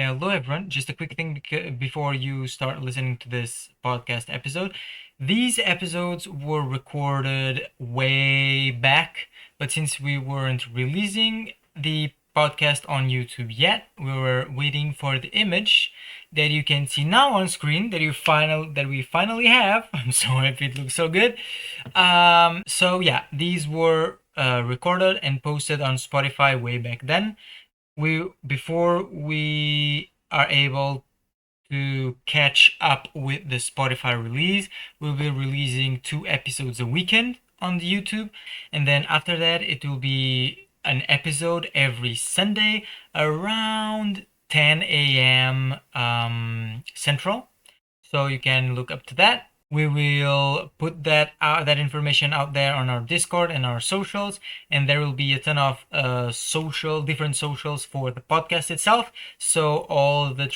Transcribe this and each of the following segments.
Hello, everyone. Just a quick thing before you start listening to this podcast episode. These episodes were recorded way back, but since we weren't releasing the podcast on YouTube yet, we were waiting for the image that you can see now on screen that we finally have. I'm so happy it looks so good. So yeah, these were recorded and posted on Spotify way back then. Before we are able to catch up with the Spotify release, we'll be releasing 2 episodes a weekend on the YouTube, and then after that it will be an episode every Sunday around 10 a.m. Central, so you can look up to that. We will put that information out there on our Discord and our socials, and there will be a ton of different socials for the podcast itself. So all of us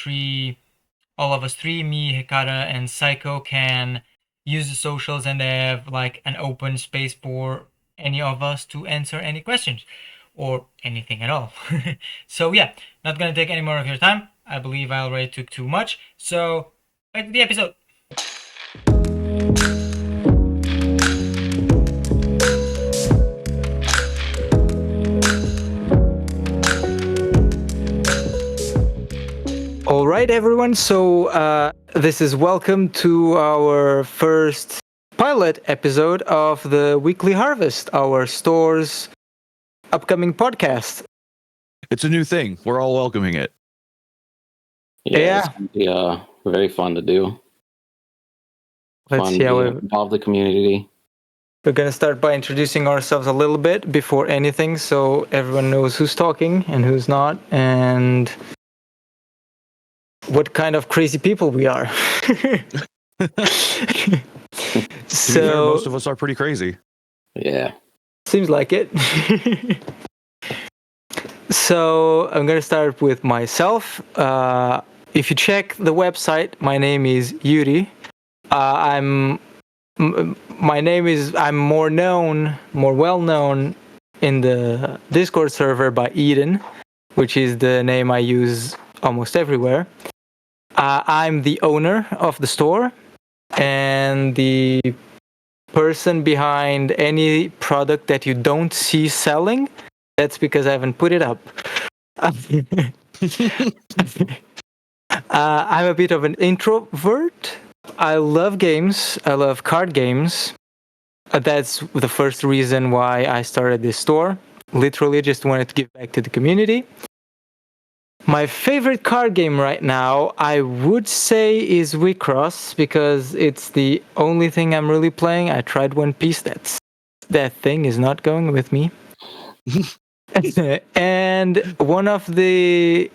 three, me, Hikara, and Psycho, can use the socials, and they have like an open space for any of us to answer any questions or anything at all. So yeah, not gonna take any more of your time. I believe I already took too much. So back to the episode. All right, everyone. So this is welcome to our first pilot episode of the Weekly Harvest, our store's upcoming podcast. It's a new thing. We're all welcoming it. Yeah. It's gonna be very fun to do. Let's Fun see how to involve the community. we're going to start by introducing ourselves a little bit before anything, so everyone knows who's talking and who's not, and what kind of crazy people we are. So most of us are pretty crazy. Yeah. seems like it. So I'm going to start with myself. If you check the website, my name is Yuri. I'm more well known in the Discord server by Eden, which is the name I use almost everywhere. I'm the owner of the store and the person behind any product that you don't see selling. That's because I haven't put it up. I'm a bit of an introvert. I love games. I love card games. That's the first reason why I started this store. Literally just wanted to give back to the community. My favorite card game right now, I would say, is Wicross, because it's the only thing I'm really playing. I tried One Piece. That thing is not going with me. And one of the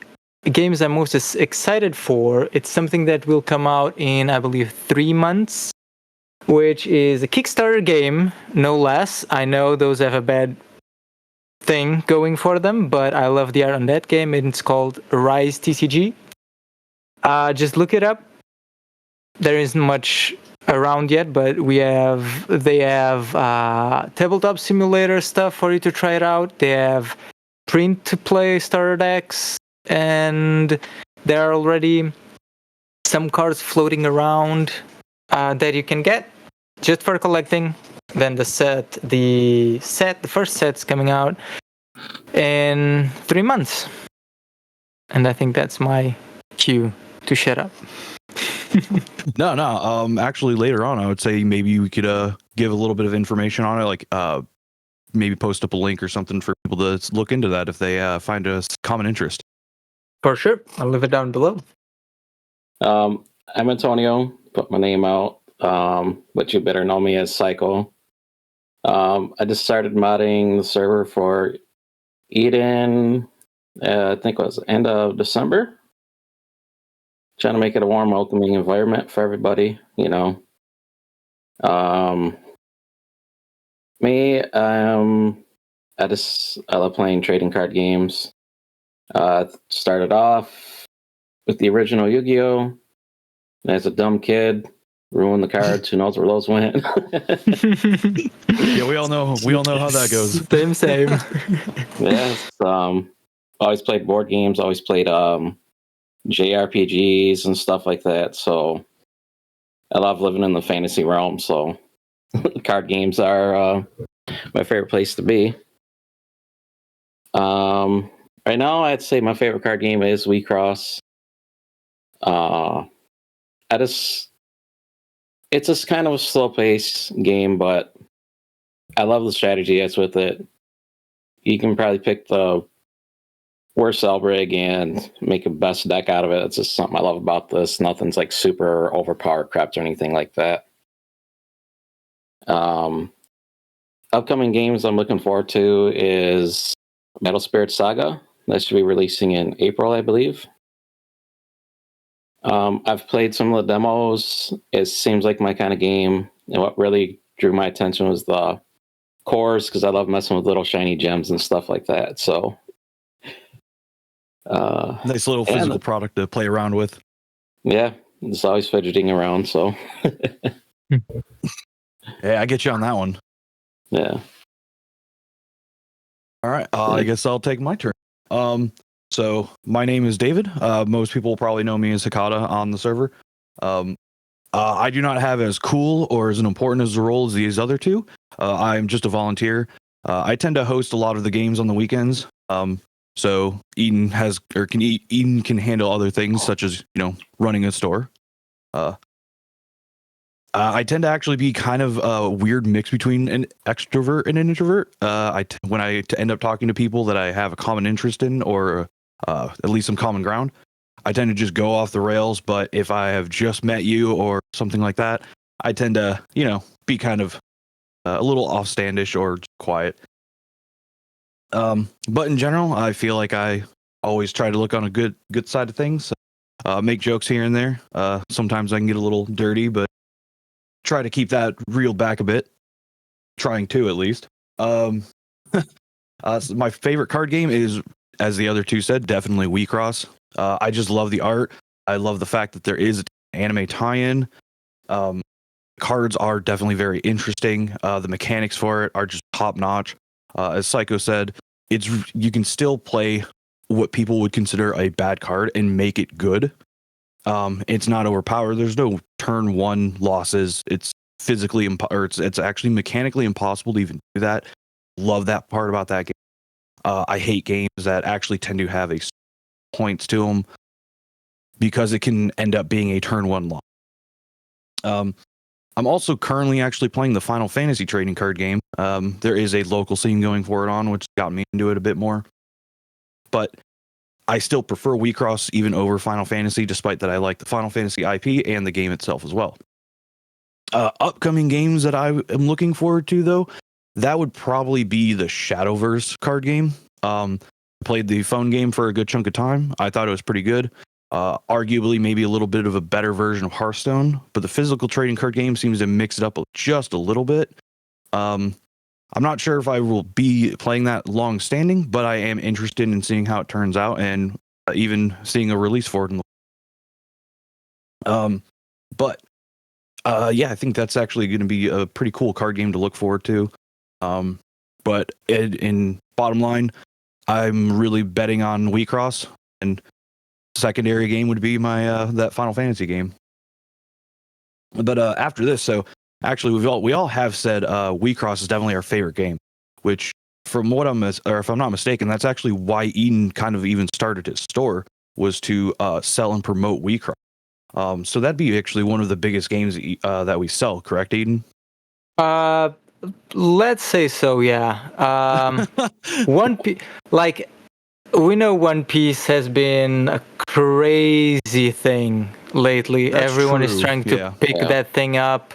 games I'm most excited for, it's something that will come out in, I believe, 3 months, which is a Kickstarter game, no less. I know those have a bad thing going for them, but I love the art on that game, and it's called Rise TCG. Just look it up. There isn't much around yet, but they have tabletop simulator stuff for you to try it out. They have print to play starter decks, and there are already some cards floating around that you can get just for collecting. Then the first set's coming out in 3 months, and I think that's my cue to shut up. No. Actually, later on, I would say maybe we could give a little bit of information on it, like maybe post up a link or something for people to look into that if they find a common interest. For sure, I'll leave it down below. I'm Antonio. Put my name out, but you better know me as Psycho. I just started modding the server for Eden. I think it was end of December. Trying to make it a warm, welcoming environment for everybody, you know. Me, I love playing trading card games. Started off with the original Yu-Gi-Oh! As a dumb kid, ruined the cards. Who knows where those went? Yeah, we all know how that goes. Same. Yes. Always played board games. Always played JRPGs and stuff like that. So I love living in the fantasy realm. So card games are my favorite place to be. Right now, I'd say my favorite card game is We Cross. It's just kind of a slow pace game, but I love the strategy that's with it. You can probably pick the worst Elbrig and make a best deck out of it. It's just something I love about this. Nothing's like super overpowered crept or anything like that. Upcoming games I'm looking forward to is Metal Spirit Saga. That should be releasing in April, I believe. I've played some of the demos. It seems like my kind of game. And what really drew my attention was the cores, because I love messing with little shiny gems and stuff like that. So, nice little physical product to play around with. Yeah, it's always fidgeting around. So, yeah, I get you on that one. Yeah. All right. I guess I'll take my turn. So my name is David. Most people probably know me as Hakata on the server. I do not have as cool or as important as a role as these other two. I'm just a volunteer. I tend to host a lot of the games on the weekends. So Eden can handle other things such as, running a store. I tend to actually be kind of a weird mix between an extrovert and an introvert. When I end up talking to people that I have a common interest in, or at least some common ground, I tend to just go off the rails. But if I have just met you or something like that, I tend to, be kind of a little offstandish or quiet. But in general, I feel like I always try to look on a good side of things. Make jokes here and there. Sometimes I can get a little dirty, but try to keep that reeled back a bit. Trying to, at least. So my favorite card game is, as the other two said, definitely We Cross. I just love the art. I love the fact that there is an anime tie-in. Cards are definitely very interesting. The mechanics for it are just top-notch. As Psycho said, you can still play what people would consider a bad card and make it good. It's not overpowered. There's no turn one losses. It's physically it's actually mechanically impossible to even do that. Love that part about that game. I hate games that actually tend to have a points to them because it can end up being a turn one loss. I'm also currently actually playing the Final Fantasy trading card game. There is a local scene going for it which got me into it a bit more. But I still prefer We Cross even over Final Fantasy, despite that I like the Final Fantasy IP and the game itself as well. Upcoming games that I am looking forward to, though, that would probably be the Shadowverse card game. I played the phone game for a good chunk of time. I thought it was pretty good. Arguably, maybe a little bit of a better version of Hearthstone, but the physical trading card game seems to mix it up just a little bit. I'm not sure if I will be playing that long standing, but I am interested in seeing how it turns out and even seeing a release for it. Yeah, I think that's actually going to be a pretty cool card game to look forward to. But in bottom line, I'm really betting on We Cross, and secondary game would be my that Final Fantasy game. But after this, so actually we all have said We Cross is definitely our favorite game, which from what if I'm not mistaken, that's actually why Eden kind of even started his store, was to sell and promote We Cross. So that'd be actually one of the biggest games that we sell, correct, Eden? Let's say so, yeah. We know One Piece has been a crazy thing lately. That's Everyone true. is trying to pick that thing up.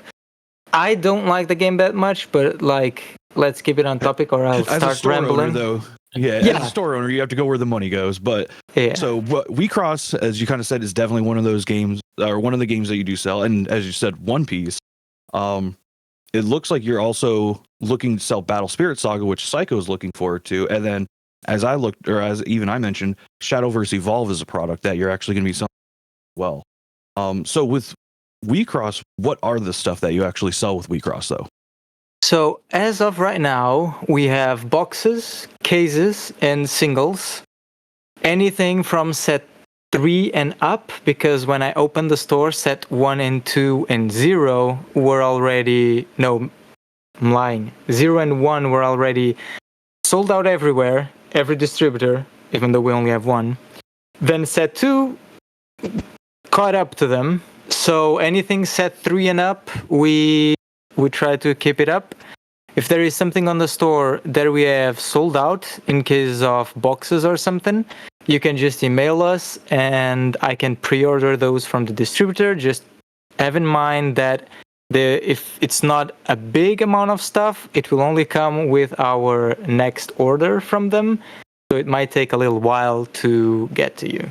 I don't like the game that much, but let's keep it on topic or I'll start rambling. Owner, though, as a store owner, you have to go where the money goes. But so what We Cross, as you kind of said, is definitely one of those games, or one of the games that you do sell. And as you said, One Piece. It looks like you're also looking to sell Battle Spirit Saga, which Psycho is looking forward to. And then, as I mentioned, Shadowverse Evolve is a product that you're actually going to be selling well. So with We Cross, what are the stuff that you actually sell with We Cross, though? So as of right now, we have boxes, cases, and singles. Anything from set 3 and up, because when I opened the store, set 1 and 2 and 0 were already, no, I'm lying, 0 and 1 were already sold out everywhere, every distributor, even though we only have one. Then set 2 caught up to them. So anything set 3 and up, we try to keep it up. If there is something on the store that we have sold out in case of boxes or something, you can just email us and I can pre-order those from the distributor. Just have in mind that if it's not a big amount of stuff, it will only come with our next order from them. So it might take a little while to get to you.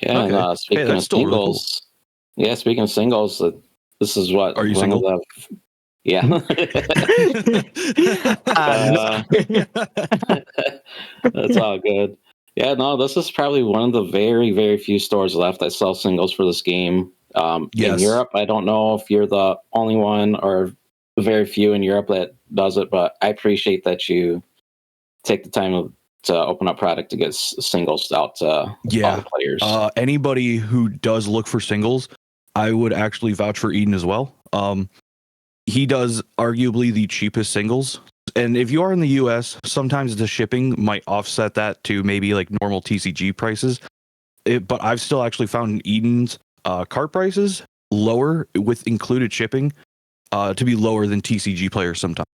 Yeah, Okay. and speaking Hey, of that's still really cool. singles, yeah, speaking of singles, this is what Are you one of single? the yeah. That's all good. Yeah, no, this is probably one of the very, very few stores left that sell singles for this game. In Yes. Europe, I don't know if you're the only one or very few in Europe that does it, but I appreciate that you take the time to open up product to get singles out to all the players. Anybody who does look for singles, I would actually vouch for Eden as well. He does arguably the cheapest singles. And if you are in the US, sometimes the shipping might offset that to maybe like normal TCG prices. But I've still actually found Eden's cart prices lower with included shipping to be lower than TCG players sometimes.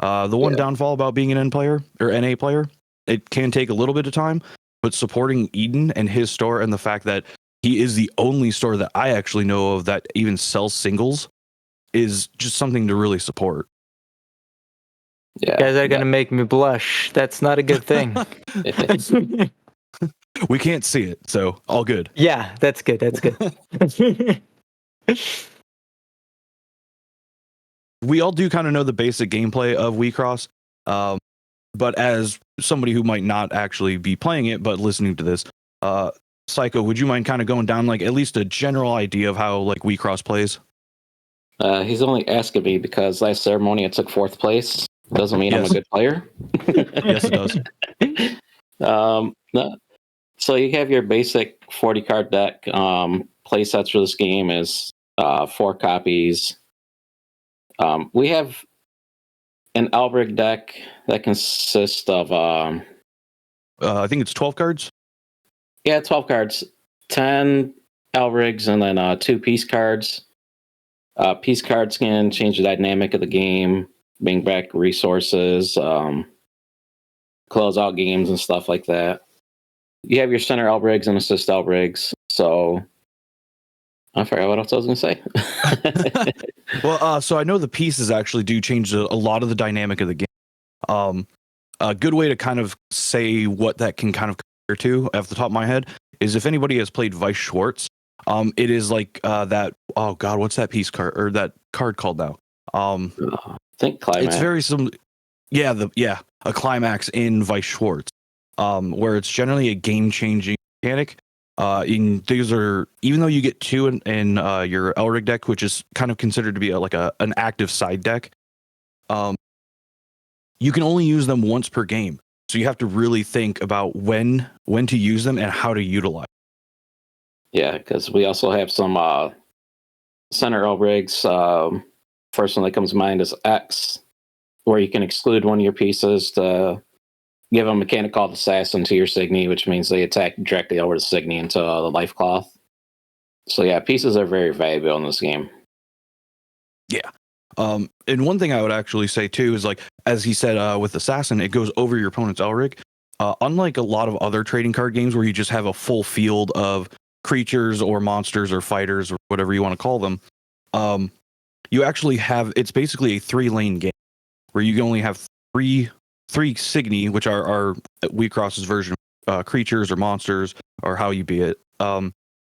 The one downfall about being an N player or NA player, it can take a little bit of time, but supporting Eden and his store and the fact that he is the only store that I actually know of that even sells singles is just something to really support. Yeah, you guys are gonna make me blush. That's not a good thing. We can't see it, so all good. Yeah, that's good. That's good. We all do kind of know the basic gameplay of WeCross, but as somebody who might not actually be playing it but listening to this, Psycho, would you mind kind of going down like at least a general idea of how like WeCross plays? He's only asking me because last ceremony I took 4th place. Doesn't mean I'm a good player. Yes, it does. No. So you have your basic 40 card deck. Play sets for this game is 4 copies. We have an Albrecht deck that consists of I think it's 12 cards. Yeah, 12 cards. 10 Albrechts and then 2 piece cards. Piece cards can change the dynamic of the game, bring back resources, close out games and stuff like that. You have your center Albrechts and assist Albrechts. So I forgot what else I was going to say. Well, so I know the pieces actually do change a lot of the dynamic of the game. A good way to kind of say what that can kind of compare to off the top of my head is if anybody has played Weiss Schwarz, it is like that. Oh God, what's that piece card or that card called now? I think Climax. It's very similar. Yeah, a Climax in Weiss Schwarz, where it's generally a game-changing mechanic. These are, even though you get 2 in your Elric deck, which is kind of considered to be an active side deck, you can only use them once per game. So you have to really think about when to use them and how to utilize. Yeah, because we also have some center Elrics. First one that comes to mind is X, where you can exclude one of your pieces to give a mechanic called Assassin to your Signy, which means they attack directly over the Signy into the life cloth. So yeah, pieces are very valuable in this game. Yeah. And one thing I would actually say too is like, as he said, with Assassin, it goes over your opponent's Elric. Unlike a lot of other trading card games where you just have a full field of creatures or monsters or fighters or whatever you want to call them, you actually have, it's basically a 3-lane game where you can only have three Signy, which are WeCross's version of creatures or monsters or how you be it. And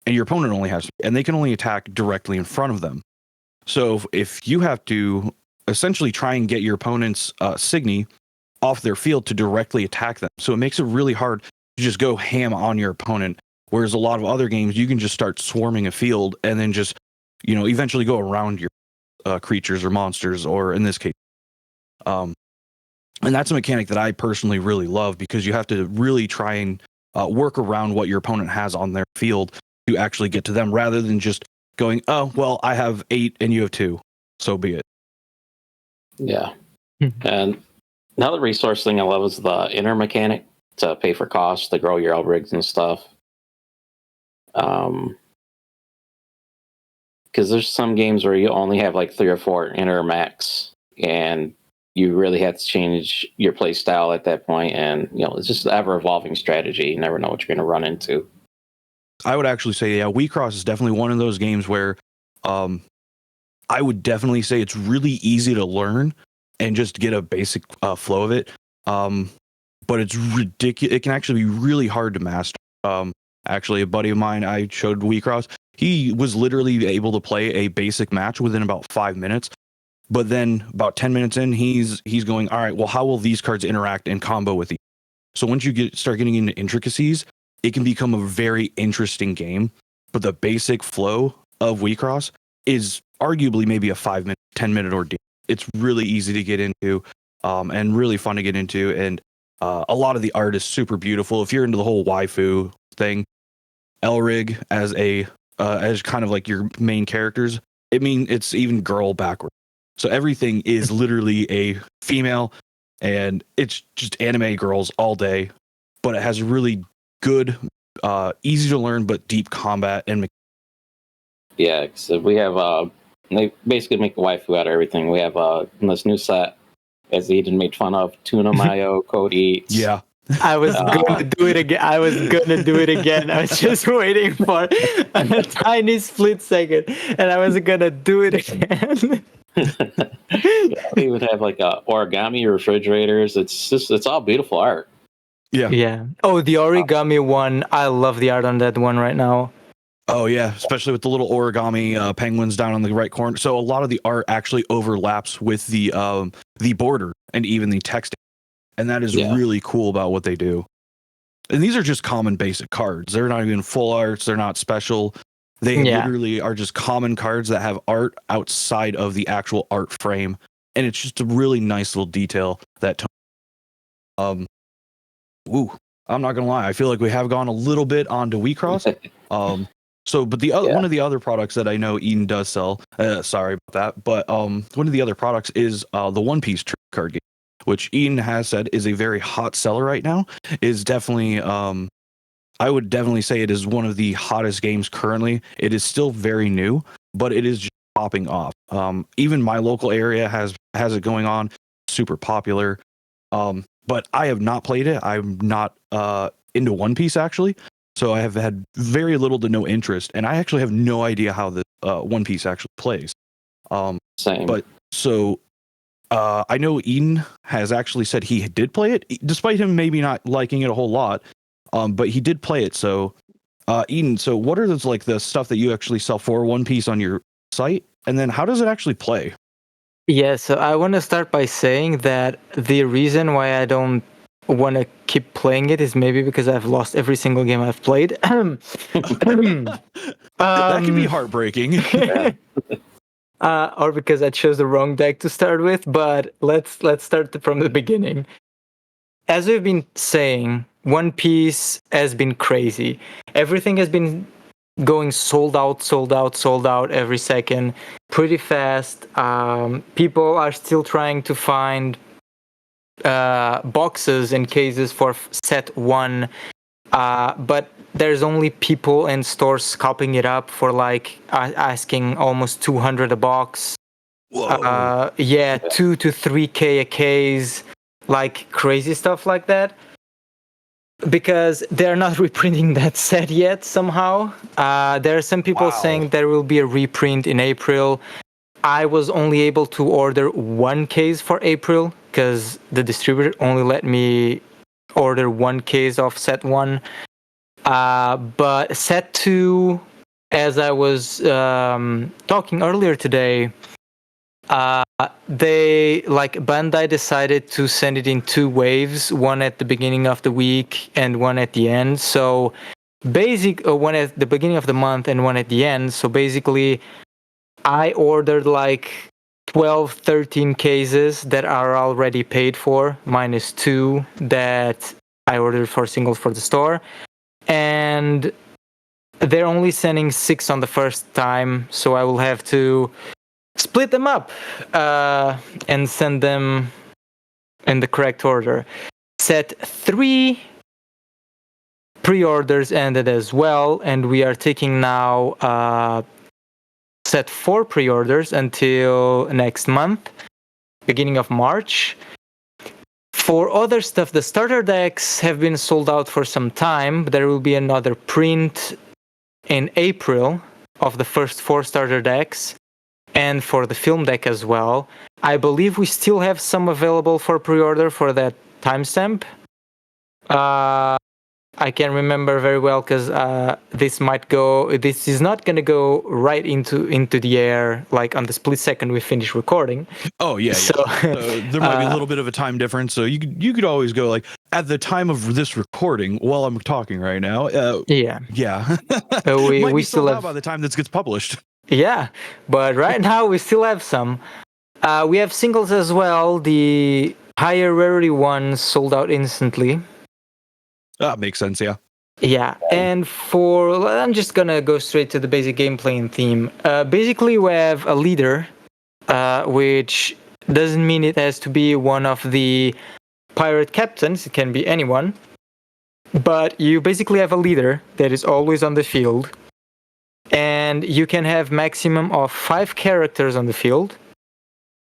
your opponent only has, and they can only attack directly in front of them. So if you have to essentially try and get your opponent's Signy off their field to directly attack them, so it makes it really hard to just go ham on your opponent. Whereas a lot of other games, you can just start swarming a field and then just, eventually go around your creatures or monsters, or in this case. And that's a mechanic that I personally really love because you have to really try and work around what your opponent has on their field to actually get to them, rather than just going, oh, well, I have 8 and you have 2. So be it. Yeah. And another resource thing I love is the inner mechanic to pay for costs to grow your rigs and stuff. Because there's some games where you only have like 3 or 4 inner max, and you really have to change your play style at that point. And it's just an ever evolving strategy. You never know what you're going to run into. I would actually say, yeah, WeCross is definitely one of those games where I would definitely say it's really easy to learn and just get a basic flow of it. But it's ridiculous. It can actually be really hard to master. Actually, a buddy of mine I showed WeCross, he was literally able to play a basic match within about 5 minutes. But then about 10 minutes in, he's going, all right, well, how will these cards interact and combo with each? So once you start getting into intricacies, it can become a very interesting game. But the basic flow of WeCross is arguably maybe a 5-minute, 10-minute ordeal. It's really easy to get into, and really fun to get into. And a lot of the art is super beautiful. If you're into the whole waifu thing, Elrig as kind of like your main characters, it's even girl backward. So everything is literally a female, and it's just anime girls all day. But it has really good, easy to learn but deep combat and. Yeah, so we have they basically make a waifu out of everything. We have in this new set, as Eden made fun of, Tuna Mayo, Code Eats. Yeah. I was gonna do it again. I was just waiting for a tiny split second, and I was gonna do it again. We would have like origami refrigerators. It's all beautiful art. Yeah. Yeah. Oh, the origami one. I love the art on that one right now. Oh yeah, especially with the little origami penguins down on the right corner. So a lot of the art actually overlaps with the border and even the text, and that is really cool about what they do. And these are just common basic cards. They're not even full arts. They're not special. They literally are just common cards that have art outside of the actual art frame, and it's just a really nice little detail that. I'm not gonna lie. I feel like we have gone a little bit onto WeCross. But the other one of the other products that I know Eden does sell. Sorry about that, but one of the other products is the One Piece card game, which Eden has said is a very hot seller right now. Is definitely I would definitely say it is one of the hottest games currently. It is still very new, but it is just popping off. Even my local area has it going on, super popular. But I have not played it. I'm not into One Piece actually. So I have had very little to no interest, and I actually have no idea how the One Piece actually plays. Same. But so I know Eden has actually said he did play it, despite him maybe not liking it a whole lot. But he did play it. So Eden, so what are the stuff that you actually sell for One Piece on your site, and then how does it actually play? Yeah, so I want to start by saying that the reason why I don't want to keep playing it is maybe because I've lost every single game I've played. That can be heartbreaking. Or because I chose the wrong deck to start with. But let's start from the beginning. As we've been saying, One Piece has been crazy. Everything has been going sold out every second, pretty fast. People are still trying to find boxes and cases for set 1, but there's only people and stores scalping it up for asking almost 200 a box. Whoa. 2 to 3k a case, like crazy stuff like that, because they're not reprinting that set yet somehow. There are some people saying there will be a reprint in April. I was only able to order 1 case for April because the distributor only let me order 1 case of set 1. But set 2, as I was talking earlier today, Bandai decided to send it in 2 waves, one at the beginning of the week and one at the end. So one at the beginning of the month and one at the end. So basically, I ordered 12, 13 cases that are already paid for, minus 2 that I ordered for singles for the store. and they're only sending 6 on the first time, so I will have to split them up and send them in the correct order. Set 3 pre-orders ended as well, and we are taking now set 4 pre-orders until next month, beginning of March. For other stuff, the starter decks have been sold out for some time. There will be another print in April of the first 4 starter decks, and for the film deck as well. I believe we still have some available for pre-order for that timestamp. I can remember very well because this is not going to go right into the air like on the split second we finish recording. Oh yeah, So, there might be a little bit of a time difference, so you could always go like at the time of this recording while I'm talking right now. Yeah. we might we be still sold have out by the time this gets published. Yeah, but right now we still have some. We have singles as well. The higher rarity ones sold out instantly. That makes sense, yeah. Yeah, and I'm just gonna go straight to the basic gameplay and theme. Basically, we have a leader, which doesn't mean it has to be one of the pirate captains. It can be anyone. But you basically have a leader that is always on the field. And you can have maximum of 5 characters on the field.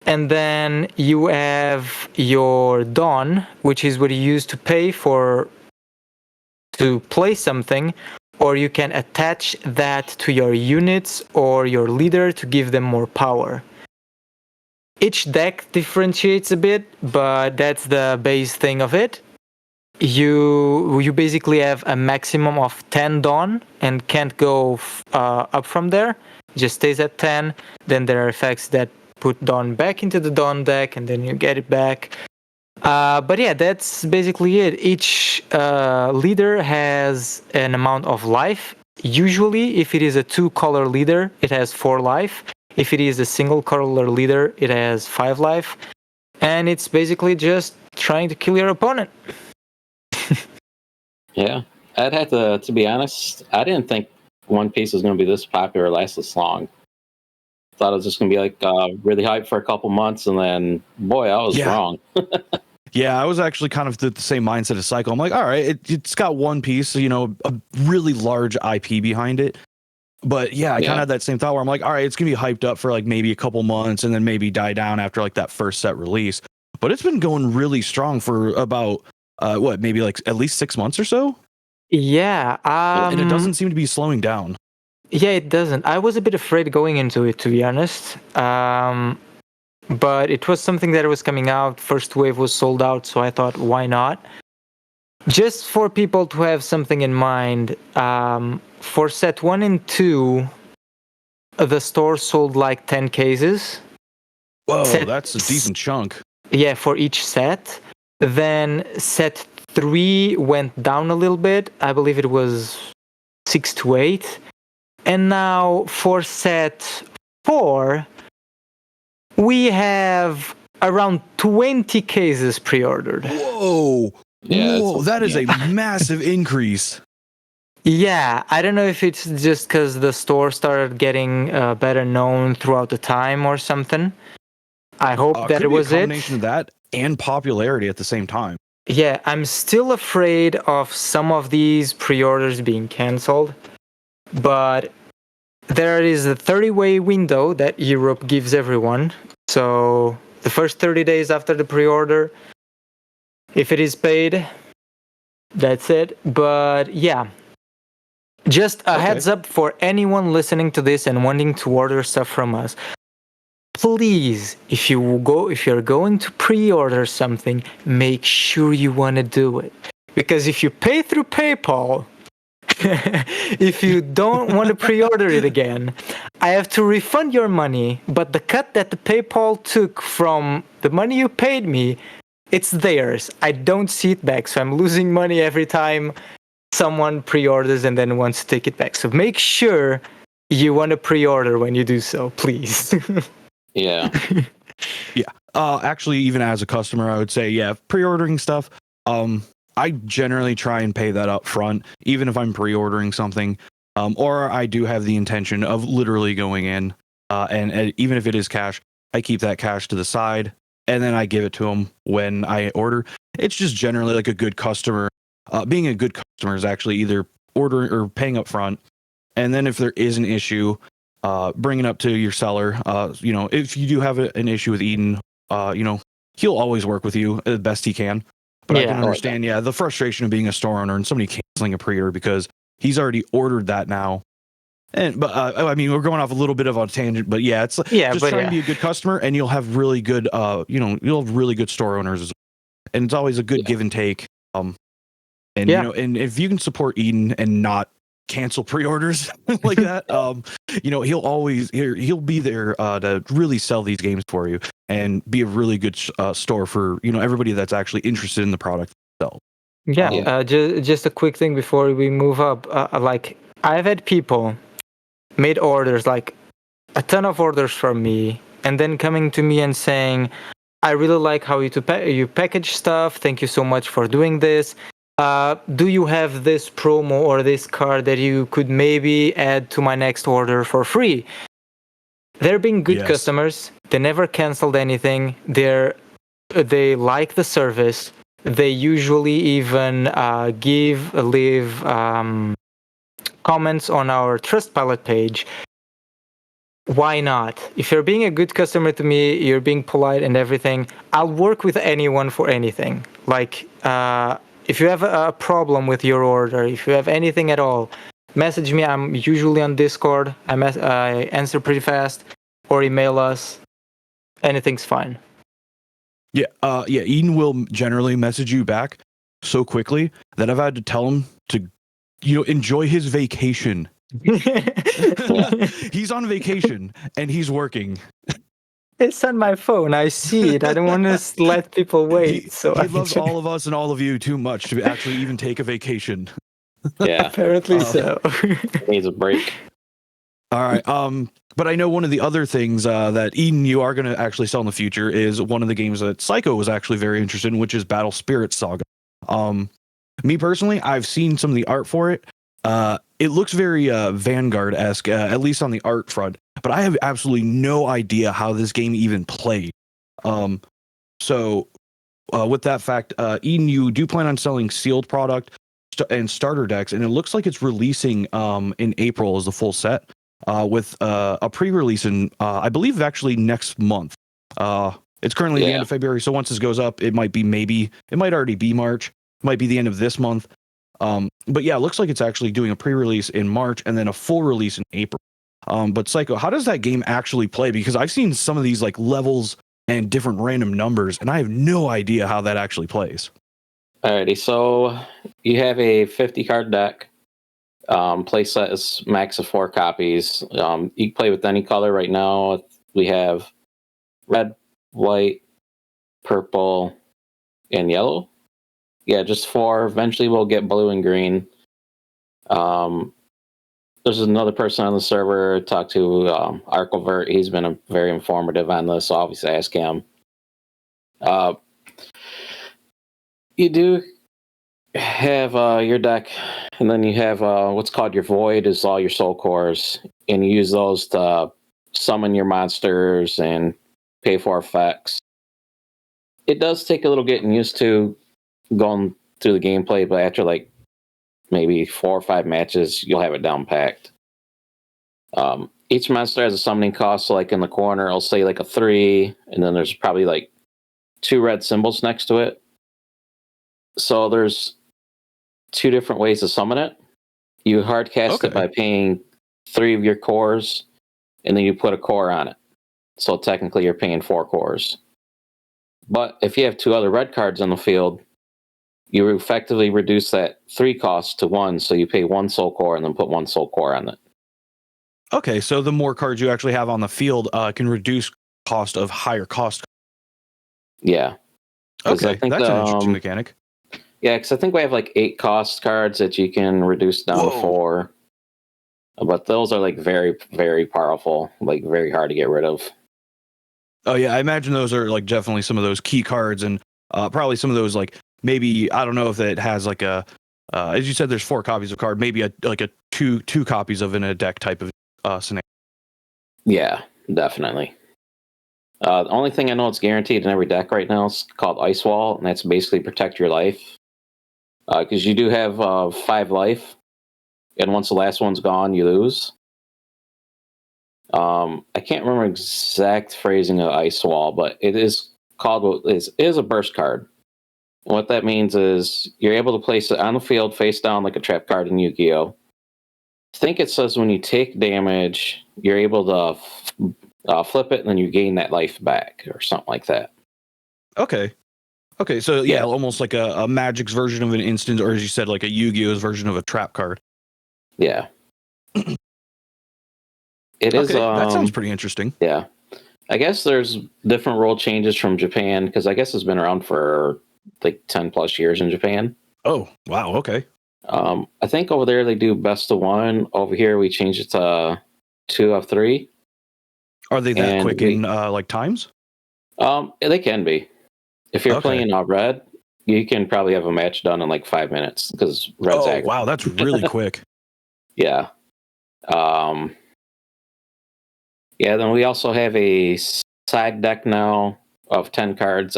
And then you have your Dawn, which is what you use to pay to play something, or you can attach that to your units or your leader to give them more power. Each deck differentiates a bit, but that's the base thing of it. You basically have a maximum of 10 Dawn and can't go up from there. It just stays at 10. Then there are effects that put Dawn back into the Dawn deck, and then you get it back. But yeah, that's basically it. Each leader has an amount of life. Usually, if it is a 2-color leader, it has 4 life. If it is a single-color leader, it has 5 life. And it's basically just trying to kill your opponent. Yeah, I'd have to be honest, I didn't think One Piece was going to be this popular or last this long. Thought it was just going to be like really hyped for a couple months, and then, boy, I was wrong. Yeah, I was actually kind of the same mindset as Cycle. I'm like, all right, it's got One Piece, a really large IP behind it. But yeah, I kind of had that same thought where I'm like, all right, it's going to be hyped up for like maybe a couple months and then maybe die down after like that first set release. But it's been going really strong for about, maybe like at least 6 months or so? Yeah. And it doesn't seem to be slowing down. Yeah, it doesn't. I was a bit afraid going into it, to be honest. But it was something that was coming out. First wave was sold out, so I thought, why not? Just for people to have something in mind, for set 1 and 2, the store sold like 10 cases. Whoa, that's a decent chunk. Yeah, for each set. Then set 3 went down a little bit. I believe it was 6 to 8. And now for set 4, we have around 20 cases pre-ordered. Whoa! Yeah, whoa, that is a massive increase. Yeah, I don't know if it's just because the store started getting better known throughout the time or something. I hope that it was a combination of that and popularity at the same time. Yeah, I'm still afraid of some of these pre-orders being canceled, but there is a 30-day window that Europe gives everyone. So the first 30 days after the pre-order, if it is paid, that's it. But yeah, just a heads up for anyone listening to this and wanting to order stuff from us. Please, if you're going to pre-order something, make sure you want to do it. Because if you pay through PayPal, if you don't want to pre-order it again, I have to refund your money, but the cut that the PayPal took from the money you paid me, it's theirs. I don't see it back, so I'm losing money every time someone pre-orders and then wants to take it back. So make sure you want to pre-order when you do so, please. Yeah. Yeah. Actually, even as a customer, I would say, yeah, pre-ordering stuff. I generally try and pay that up front, even if I'm pre-ordering something, or I do have the intention of literally going in, and even if it is cash, I keep that cash to the side, and then I give it to them when I order. It's just generally like a good customer. Being a good customer is actually either ordering or paying up front, and then if there is an issue, bring it up to your seller. If you do have an issue with Eden, he'll always work with you the best he can. But I can Yeah. understand, the frustration of being a store owner and somebody canceling a pre-order because he's already ordered that now. But I mean, we're going off a little bit of a tangent, but yeah, it's just trying to be a good customer, and you'll have really good, you'll have really good store owners, and it's always a good give and take. And and if you can support Eden and not cancel pre-orders like that, he'll be there to really sell these games for you and be a really good store for everybody that's actually interested in the product itself. Just a quick thing before we move up. Like, I've had people made orders, like a ton of orders from me, and then coming to me and saying, I really like how you package stuff. Thank you so much for doing this. Do you have this promo or this card that you could maybe add to my next order for free? They're being good customers. They never canceled anything. They like the service. They usually even leave comments on our Trustpilot page. Why not? If you're being a good customer to me, you're being polite and everything, I'll work with anyone for anything. Like, if you have a problem with your order, if you have anything at all, message me. I'm usually on Discord. I answer pretty fast, or email us. Anything's fine. Eden will generally message you back so quickly that I've had to tell him to, enjoy his vacation. He's on vacation and he's working. It's on my phone. I see it. I don't want to let people wait. He loves all of us and all of you too much to actually even take a vacation. Yeah, apparently so. Needs a break. All right. But I know one of the other things that Eden, you are going to actually sell in the future is one of the games that Psycho was actually very interested in, which is Battle Spirit Saga. Me personally, I've seen some of the art for it. It looks very Vanguard-esque, at least on the art front. But I have absolutely no idea how this game even played. So with that fact, Eden, you do plan on selling sealed product and starter decks, and it looks like it's releasing in April as the full set. With a pre-release in, I believe, actually next month. It's currently the end of February, so once this goes up, it might already be March. It might be the end of this month. But yeah, it looks like it's actually doing a pre-release in March and then a full release in April. But Psycho, how does that game actually play? Because I've seen some of these like levels and different random numbers, and I have no idea how that actually plays. Alrighty, so you have a 50 card deck. Playset is max of 4 copies. You can play with any color right now. We have red, white, purple, and yellow. Yeah, just 4. Eventually we'll get blue and green. There's another person on the server, talked to Arcovert. He's been very informative on this, so obviously ask him. You do have your deck, and then you have what's called your void, is all your soul cores, and you use those to summon your monsters and pay for effects. It does take a little getting used to going through the gameplay, but after like maybe 4 or 5 matches, you'll have it down packed. Each monster has a summoning cost, so like in the corner, I'll say like a 3, and then there's probably like 2 red symbols next to it. So there's 2 different ways to summon it. You hard cast it by paying 3 of your cores, and then you put a core on it. So technically you're paying 4 cores. But if you have 2 other red cards on the field, you effectively reduce that 3 cost to 1, so you pay 1 soul core and then put 1 soul core on it. Okay, so the more cards you actually have on the field can reduce cost of higher cost. Yeah. Okay, that's an interesting mechanic. Yeah, because I think we have like 8 cost cards that you can reduce down to 4. But those are like very, very powerful, like very hard to get rid of. Oh yeah, I imagine those are like definitely some of those key cards and probably some of those like maybe I don't know if it has like a as you said, there's 4 copies of card, maybe a two copies of in a deck type of scenario. Yeah, definitely. The only thing I know it's guaranteed in every deck right now is called Ice Wall, and that's basically protect your life. Because you do have 5 life, and once the last one's gone, you lose. I can't remember exact phrasing of Ice Wall, but it is called is a burst card. And what that means is you're able to place it on the field face down like a trap card in Yu-Gi-Oh! I think it says when you take damage, you're able to flip it and then you gain that life back or something like that. Okay. Okay, so yeah, Yeah. almost like a Magic's version of an instant, or as you said, like a Yu-Gi-Oh's version of a trap card. Yeah. It is. Okay, that sounds pretty interesting. Yeah. I guess there's different rule changes from Japan because I guess it's been around for like 10 plus years in Japan. Oh, wow. Okay. I think over there they do best of 1. Over here we changed it to 2 of 3. Are they that And quick in like times? They can be. If you're Okay. playing red, you can probably have a match done in like 5 minutes because red's Oh, active. wow, that's really quick. Yeah. Yeah, then we also have a side deck now of 10 cards.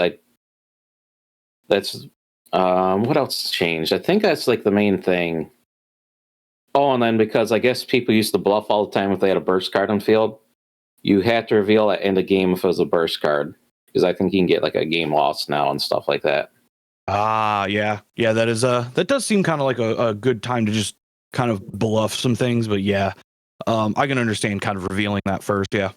That's what else changed? I think that's like the main thing. Oh, and then because I guess people used to bluff all the time if they had a burst card on field, you had to reveal at end of game if it was a burst card. Because I think you can get like a game lost now and stuff like that. Ah, yeah. Yeah, that is that does seem kind of like a good time to just kind of bluff some things, but yeah. I can understand kind of revealing that first, yeah.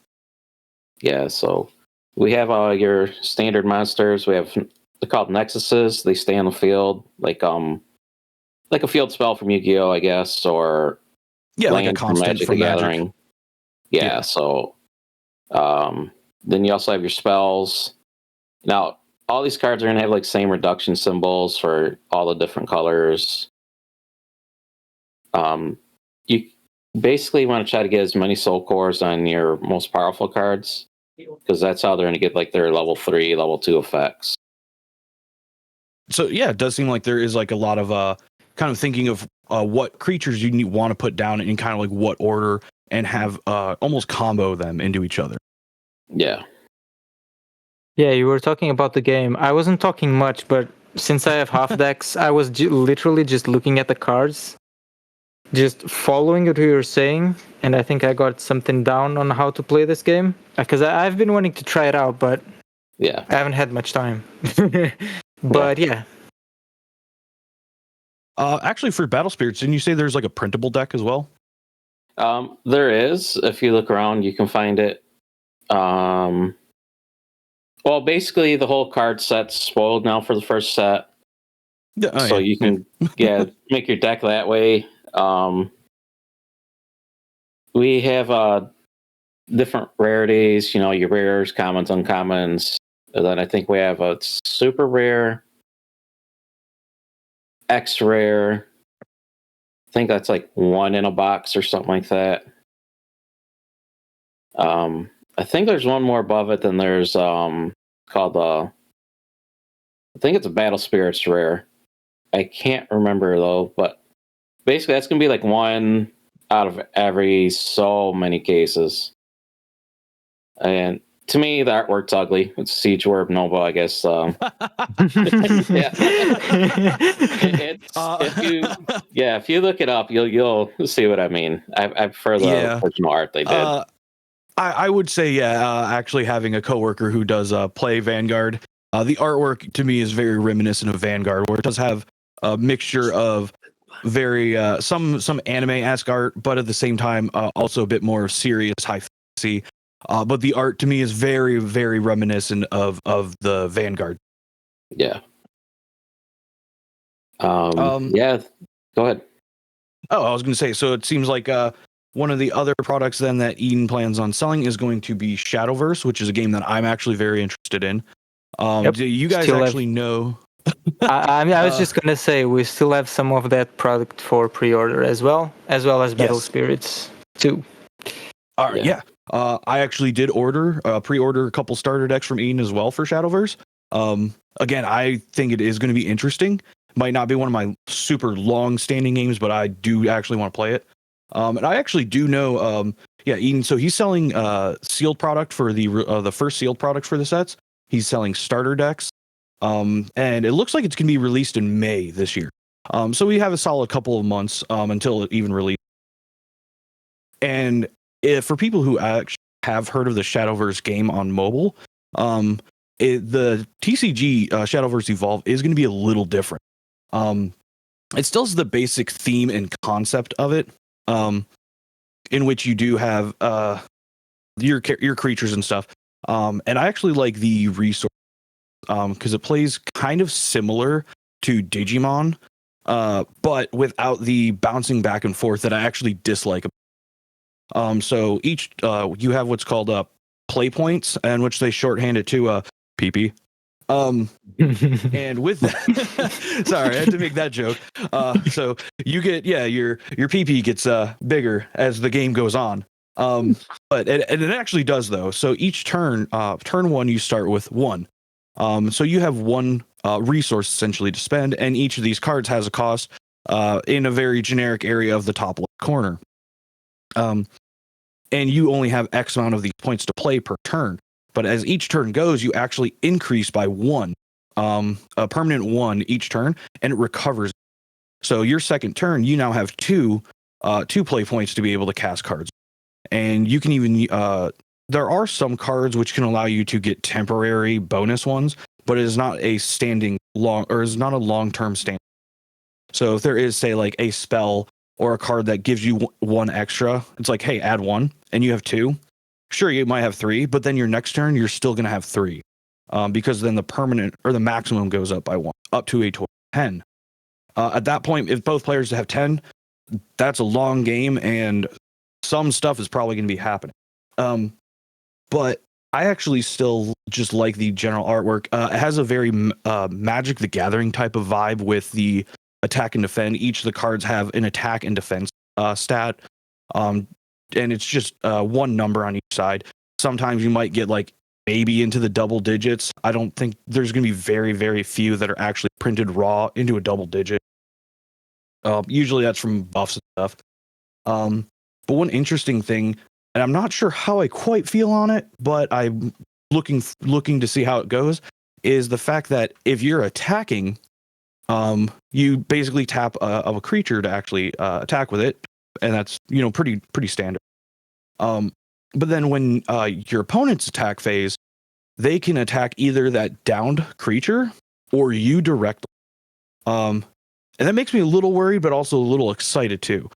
Yeah, so we have your standard monsters. We have they're called Nexuses. They stay on the field like a field spell from Yu-Gi-Oh, I guess, or Yeah, like a land from constant Magic from the Magic. Gathering. Yeah, so then you also have your spells. Now, all these cards are going to have like same reduction symbols for all the different colors. You basically want to try to get as many soul cores on your most powerful cards because that's how they're going to get like their level 3, level 2 effects. So yeah, it does seem like there is like a lot of kind of thinking of what creatures you want to put down in kind of like what order and have almost combo them into each other. Yeah. Yeah, you were talking about the game. I wasn't talking much, but since I have half decks, I was literally just looking at the cards, just following what you were saying, and I think I got something down on how to play this game because I've been wanting to try it out, but Yeah. I haven't had much time. But yeah. Actually, for Battle Spirits, didn't you say there's like a printable deck as well? There is. If you look around, you can find it. Well, basically, the whole card set's spoiled now for the first set. Yeah, So you can make your deck that way. We have different rarities, your rares, commons, uncommons. And then I think we have a super rare, X rare. I think that's like 1 in a box or something like that. I think there's one more above it. Then there's called I think it's a Battle Spirits rare. I can't remember though, but basically that's gonna be like 1 out of every so many cases. And to me, the artwork's ugly. It's Siege Warp Nova, I guess. If you look it up, you'll see what I mean. I prefer the original art they did. I would say, actually having a coworker who does play Vanguard, the artwork to me is very reminiscent of Vanguard, where it does have a mixture of very some anime-esque art, but at the same time also a bit more serious high fantasy. But the art to me is very, very reminiscent of the Vanguard. Yeah. Yeah. Go ahead. Oh, I was going to say, so it seems like one of the other products then that Eden plans on selling is going to be Shadowverse, which is a game that I'm actually very interested in. Do you guys actually know? I was just going to say, we still have some of that product for pre-order as well as Battle Spirits too. All right, yeah. I actually did pre-order a couple starter decks from Eden as well for Shadowverse. Again, I think it is going to be interesting. Might not be one of my super long standing games, but I do actually want to play it. And I actually do know, yeah, Eden. So he's selling sealed product for the first sealed product for the sets. He's selling starter decks, and it looks like it's going to be released in May this year. So we have a solid couple of months until it even releases. And if, for people who actually have heard of the Shadowverse game on mobile, the TCG Shadowverse Evolve is going to be a little different. It still has the basic theme and concept of it, in which you do have your creatures and stuff. And I actually like the resource because it plays kind of similar to Digimon, but without the bouncing back and forth that I actually dislike. So each you have what's called play points, and which they shorthand it to PP. And with that, sorry, I had to make that joke. So you get, yeah, your PP gets bigger as the game goes on. But it actually does though. So each turn, turn one, you start with one. So you have one resource essentially to spend, and each of these cards has a cost in a very generic area of the top left corner. And you only have X amount of these points to play per turn. But as each turn goes, you actually increase by one, a permanent one each turn, and it recovers. So your second turn, you now have two play points to be able to cast cards. And you can even, there are some cards which can allow you to get temporary bonus ones, but it is not a standing long, or is not a long-term stand. So if there is, say, like a spell or a card that gives you one extra, it's like, hey, add one, and you have two. Sure, you might have three, but then your next turn, you're still going to have three, because then the permanent or the maximum goes up by one, up to a total of 10. At that point, if both players have 10, that's a long game, and some stuff is probably going to be happening. But I actually still just like the general artwork. It has a very Magic the Gathering type of vibe with the attack and defend. Each of the cards have an attack and defense stat. And it's just one number on each side. Sometimes you might get like maybe into the double digits. I don't think there's going to be very, very few that are actually printed raw into a double digit. Usually that's from buffs and stuff. But one interesting thing, and I'm not sure how I quite feel on it, but I'm looking to see how it goes, is the fact that if you're attacking, you basically tap a creature to actually attack with it, and that's, you know, pretty standard. But then when your opponent's attack phase, they can attack either that downed creature or you directly. And that makes me a little worried, but also a little excited too,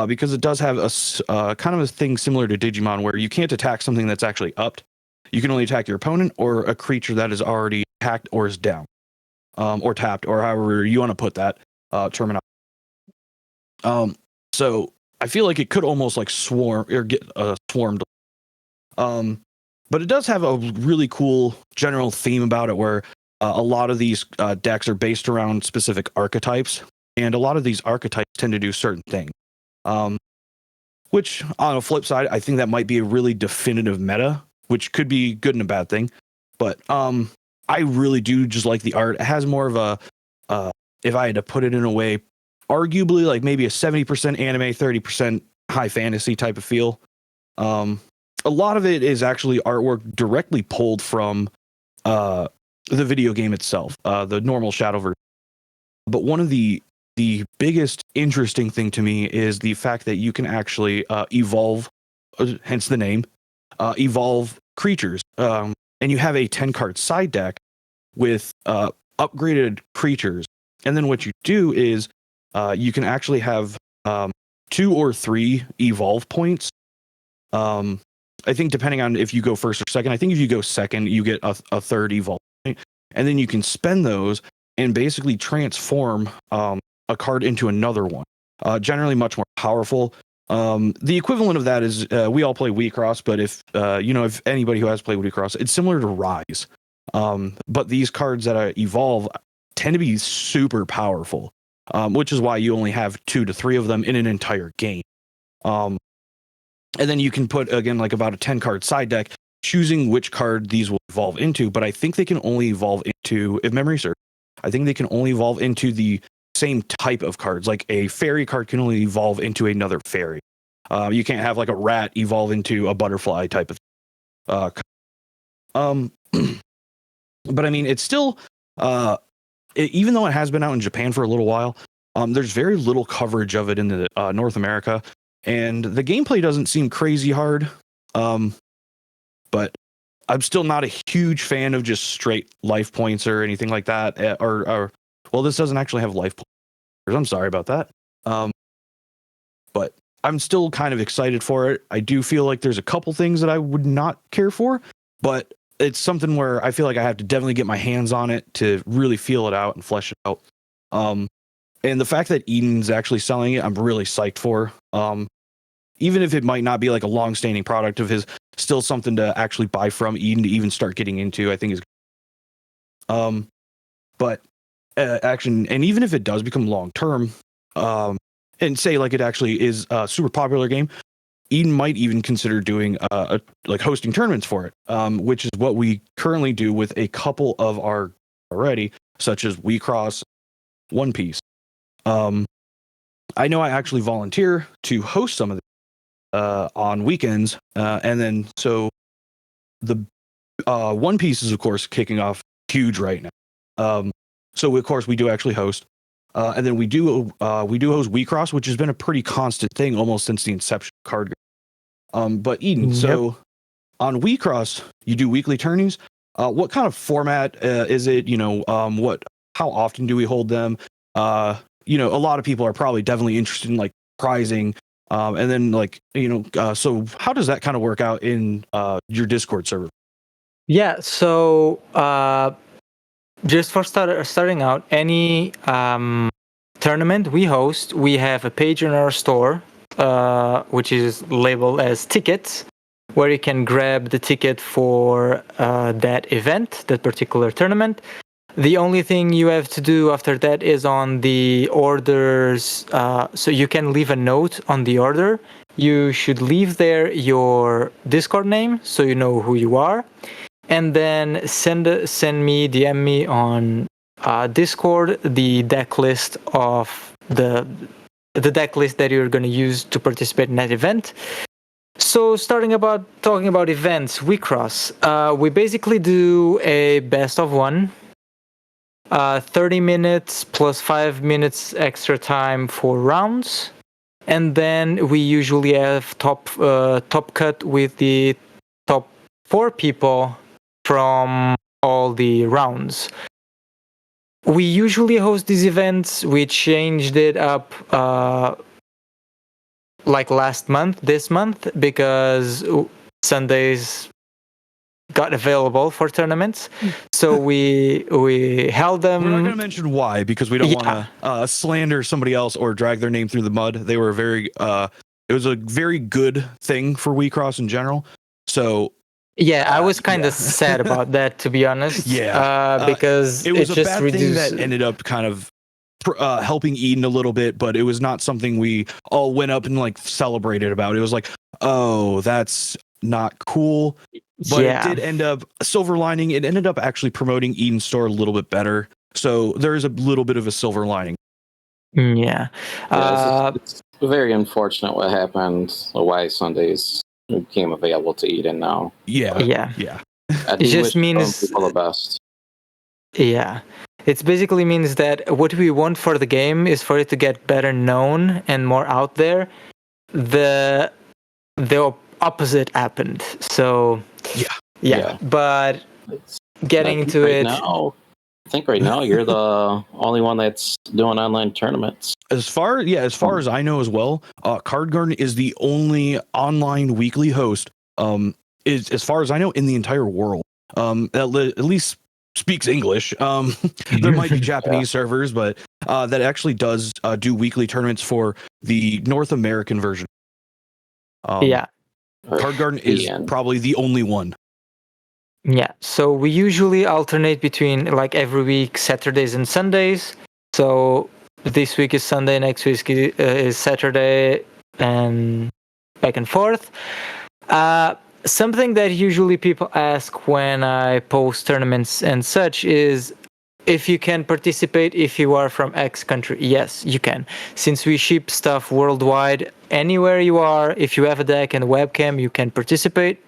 because it does have a kind of a thing similar to Digimon where you can't attack something that's actually upped. You can only attack your opponent or a creature that is already attacked or is down, or tapped, or however you want to put that terminology. So I feel like it could almost like swarm or get swarmed. But it does have a really cool general theme about it where a lot of these decks are based around specific archetypes, and a lot of these archetypes tend to do certain things. Which on a flip side, I think that might be a really definitive meta, which could be good and a bad thing. But I really do just like the art. It has more of a, if I had to put it in a way, arguably like maybe a 70% anime, 30% high fantasy type of feel. A lot of it is actually artwork directly pulled from the video game itself, the normal Shadowverse. But one of the biggest interesting thing to me is the fact that you can actually evolve, hence the name, evolve creatures. And you have a 10-card side deck with upgraded creatures. And then what you do is you can actually have 2 or 3 evolve points. I think depending on if you go first or second, I think if you go second, you get a third evolve point. And then you can spend those and basically transform a card into another one. Generally much more powerful. The equivalent of that is we all play Wii Cross, but if if anybody who has played Wii Cross, it's similar to Rise. But these cards that evolve tend to be super powerful, which is why you only have 2 to 3 of them in an entire game. And then you can put, again, like about a 10-card side deck, choosing which card these will evolve into, but I think they can only evolve into, if memory serves, I think they can only evolve into the same type of cards. Like a fairy card can only evolve into another fairy. You can't have like a rat evolve into a butterfly type of um but I mean it's still even though it has been out in Japan for a little while, there's very little coverage of it in the North America, and the gameplay doesn't seem crazy hard. But I'm still not a huge fan of just straight life points or anything like that. Or well, this doesn't actually have life points. I'm sorry about that. But I'm still kind of excited for it. I do feel like there's a couple things that I would not care for, but it's something where I feel like I have to definitely get my hands on it to really feel it out and flesh it out. And the fact that Eden's actually selling it, I'm really psyched for. Even if it might not be like a long-standing product of his, still something to actually buy from Eden to even start getting into, I think is. But action, and even if it does become long-term, and say like it actually is a super popular game, Eden might even consider doing like hosting tournaments for it, which is what we currently do with a couple of our already, such as WeCross, One Piece. I know I actually volunteer to host some of them on weekends, and then so the One Piece is of course kicking off huge right now. So of course we do actually host, and then we do host WeCross, which has been a pretty constant thing almost since the inception of card game. But Eden, so on WeCross you do weekly tourneys. What kind of format is it? How often do we hold them? A lot of people are probably definitely interested in like prizing. And then so how does that kind of work out in your Discord server? Yeah, so just for starting out, any tournament we host, we have a page in our store, which is labeled as tickets, where you can grab the ticket for that event, that particular tournament. The only thing you have to do after that is on the orders, so you can leave a note on the order. You should leave there your Discord name so you know who you are, and then send me, DM me on Discord the deck list of the deck list that you're going to use to participate in that event. So talking about events, WeCross, we basically do a best of one. 30 minutes plus 5 minutes extra time for rounds, and then we usually have top cut with the top 4 people from all the rounds. We usually host these events. We changed it up like this month, because Sundays got available for tournaments, so we held them. We're not going to mention why, because we don't want to slander somebody else or drag their name through the mud. They were it was a very good thing for WeCross in general. So I was kind of sad about that, to be honest. Because it was a just bad thing that ended up kind of helping Eden a little bit, but it was not something we all went up and like celebrated about. It was like, oh, that's not cool. But it did end up silver lining. It ended up actually promoting Eden's store a little bit better. So there is a little bit of a silver lining. It's very unfortunate what happened. Why Sundays became available to Eden now. It just means people the best. It basically means that what we want for the game is for it to get better known and more out there. The opposite happened. So but getting into it now, I think right now you're the only one that's doing online tournaments. As far as I know as well, Card Garden is the only online weekly host, is as far as I know, in the entire world. At least speaks English. There might be Japanese servers, but that actually does do weekly tournaments for the North American version. Card Garden is probably the only one. So we usually alternate between like every week Saturdays and Sundays. So this week is Sunday, next week is Saturday, and back and forth. something that usually people ask when I post tournaments and such is if you can participate if you are from X country. Yes, you can. Since we ship stuff worldwide, anywhere you are, if you have a deck and a webcam, you can participate.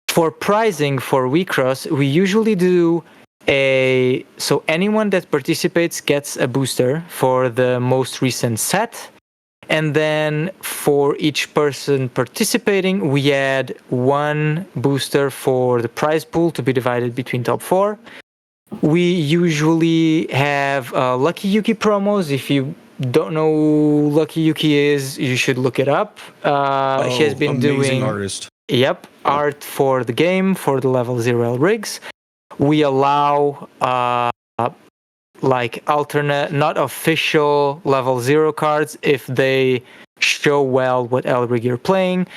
For pricing for WeCross, we usually do so anyone that participates gets a booster for the most recent set. And then for each person participating, we add one booster for the prize pool to be divided between top four. We usually have Lucky Yuki promos. If you don't know who Lucky Yuki is, you should look it up. She has been amazing doing artist. Yep, art for the game, for the level 0L rigs. We allow like alternate, not official level 0 cards if they show well what L rig you're playing.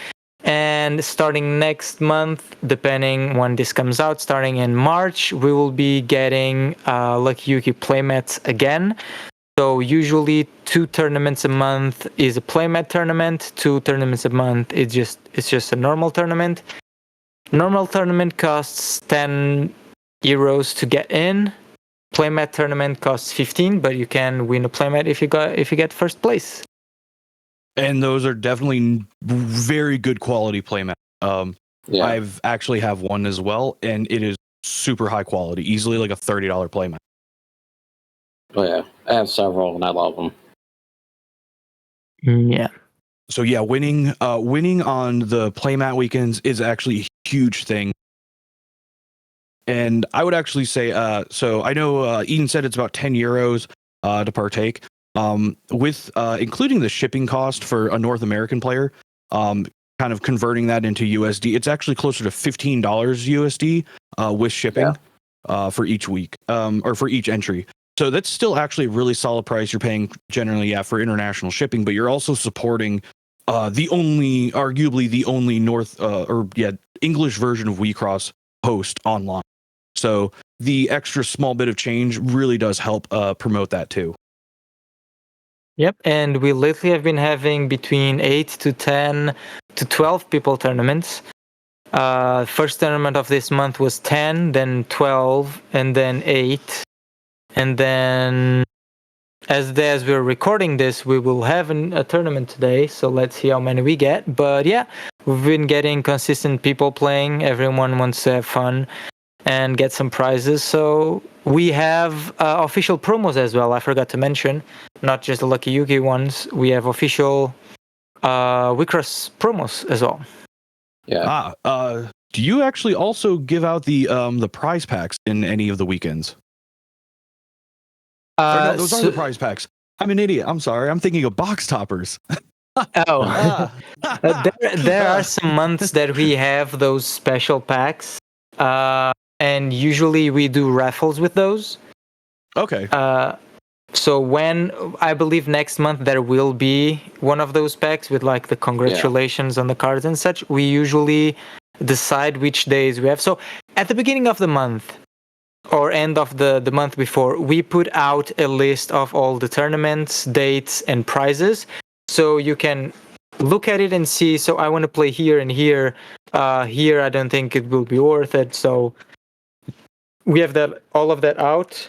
And starting next month, depending when this comes out, starting in March, we will be getting Lucky Yuki playmats again. So usually 2 tournaments a month is a playmat tournament. 2 tournaments a month it's just a normal tournament. Normal tournament costs 10 euros to get in. Playmat tournament costs 15, but you can win a playmat if you get first place. And those are definitely very good quality playmats. I've actually have one as well, and it is super high quality, easily like a $30 playmat. Oh yeah, I have several, and I love them. Yeah. So yeah, winning on the playmat weekends is actually a huge thing. And I would actually say, so I know Eden said it's about 10 euros to partake. With including the shipping cost for a North American player, kind of converting that into USD, it's actually closer to $15 USD with shipping for each week or for each entry. So that's still actually a really solid price you're paying generally, for international shipping, but you're also supporting arguably the only English version of WeCross host online. So the extra small bit of change really does help promote that too. Yep, and we lately have been having between 8 to 10 to 12 people tournaments. First tournament of this month was 10, then 12, and then 8. And then as we're recording this, we will have a tournament today, so let's see how many we get. But yeah, we've been getting consistent people playing. Everyone wants to have fun and get some prizes. So we have official promos as well. I forgot to mention, not just the Lucky Yuki ones. We have official WeCross promos as well. Yeah. Do you actually also give out the prize packs in any of the weekends? No, those are the prize packs. I'm an idiot. I'm sorry. I'm thinking of box toppers. There are some months that we have those special packs, and usually we do raffles with those. Okay. So when I believe next month there will be one of those packs with like the congratulations on the cards and such. We usually decide which days we have. So at the beginning of the month or end of the month before, we put out a list of all the tournaments, dates, and prizes. So you can look at it and see, so I want to play here and here. Here I don't think it will be worth it. So we have all of that out.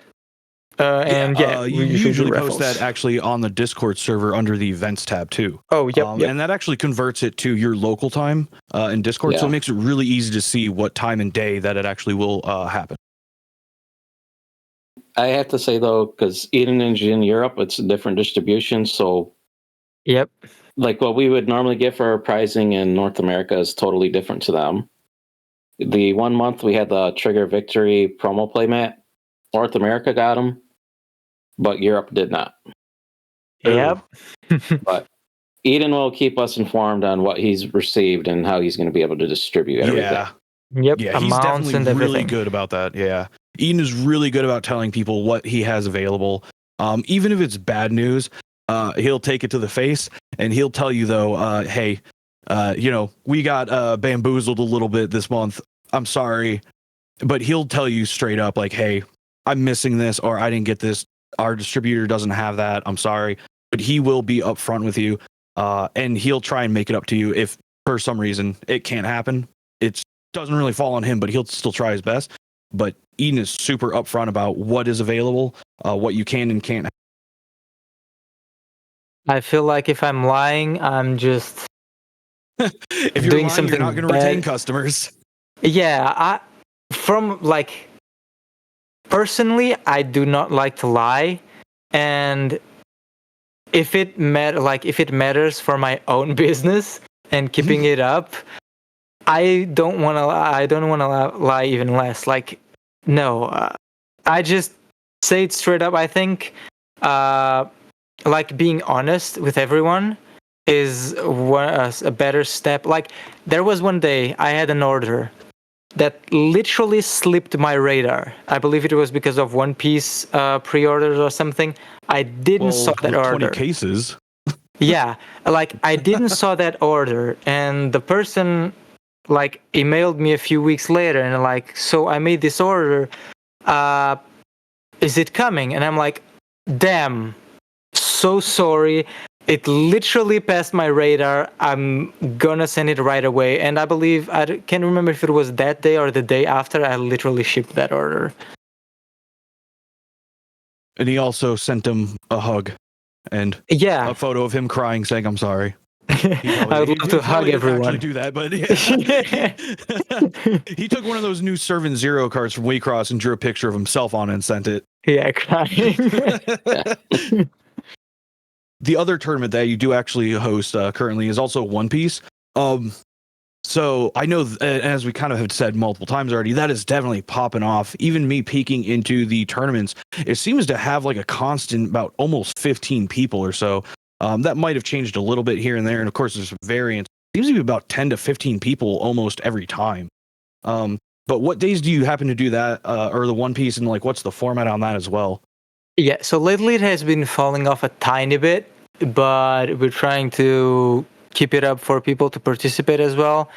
You usually post that actually on the Discord server under the events tab too. Oh, yep. And that actually converts it to your local time in Discord, so it makes it really easy to see what time and day that it actually will happen. I have to say though, because Eden is in Europe, it's a different distribution. So, yep, like what we would normally get for our pricing in North America is totally different to them. The 1 month we had the Trigger Victory promo playmat. North America got them, but Europe did not. Yep. But Eden will keep us informed on what he's received and how he's going to be able to distribute everything. Yep. Yeah, he's definitely really good about that. Yeah. Eden is really good about telling people what he has available. Even if it's bad news, he'll take it to the face and he'll tell you though, hey, we got bamboozled a little bit this month. I'm sorry. But he'll tell you straight up like, hey, I'm missing this or I didn't get this. Our distributor doesn't have that. I'm sorry. But he will be upfront with you and he'll try and make it up to you if for some reason it can't happen. doesn't really fall on him, but he'll still try his best. But Eden is super upfront about what is available, what you can and can't. I feel like if I'm lying, I'm just If you're doing lying, something you're not going to bad. retain customers. Yeah, from like personally, I do not like to lie, and if it matters for my own business and keeping it up, I don't want to. I don't want to lie even less. Like, no, I just say it straight up. I think, like being honest with everyone is a better step. Like, there was one day I had an order that literally slipped my radar. I believe it was because of One Piece pre-orders or something. I didn't saw that with 20 order. cases. Yeah, like I didn't saw that order, and the person like emailed me a few weeks later and like, so I made this order. Uh, is it coming? And I'm like, damn, so sorry. It literally passed my radar. I'm gonna send it right away. And I believe can't remember if it was that day or the day after. I literally shipped that order. And he also sent him a hug and Yeah, a photo of him crying, saying, "I'm sorry." I would love to hug Actually everyone. do that, but yeah. He took one of those new Servant Zero cards from Waycross and drew a picture of himself on it and sent it. Yeah, crying. The other tournament that you do actually host currently is also One Piece. So I know, as we kind of have said multiple times already, that is definitely popping off. Even me peeking into the tournaments, it seems to have like a constant about almost 15 people or so. That might have changed a little bit here and there, and of course there's variants. It seems to be about 10 to 15 people almost every time. But what days do you happen to do that, or the One Piece, and like what's the format on that as well? Yeah, so lately it has been falling off a tiny bit, but we're trying to keep it up for people to participate as well.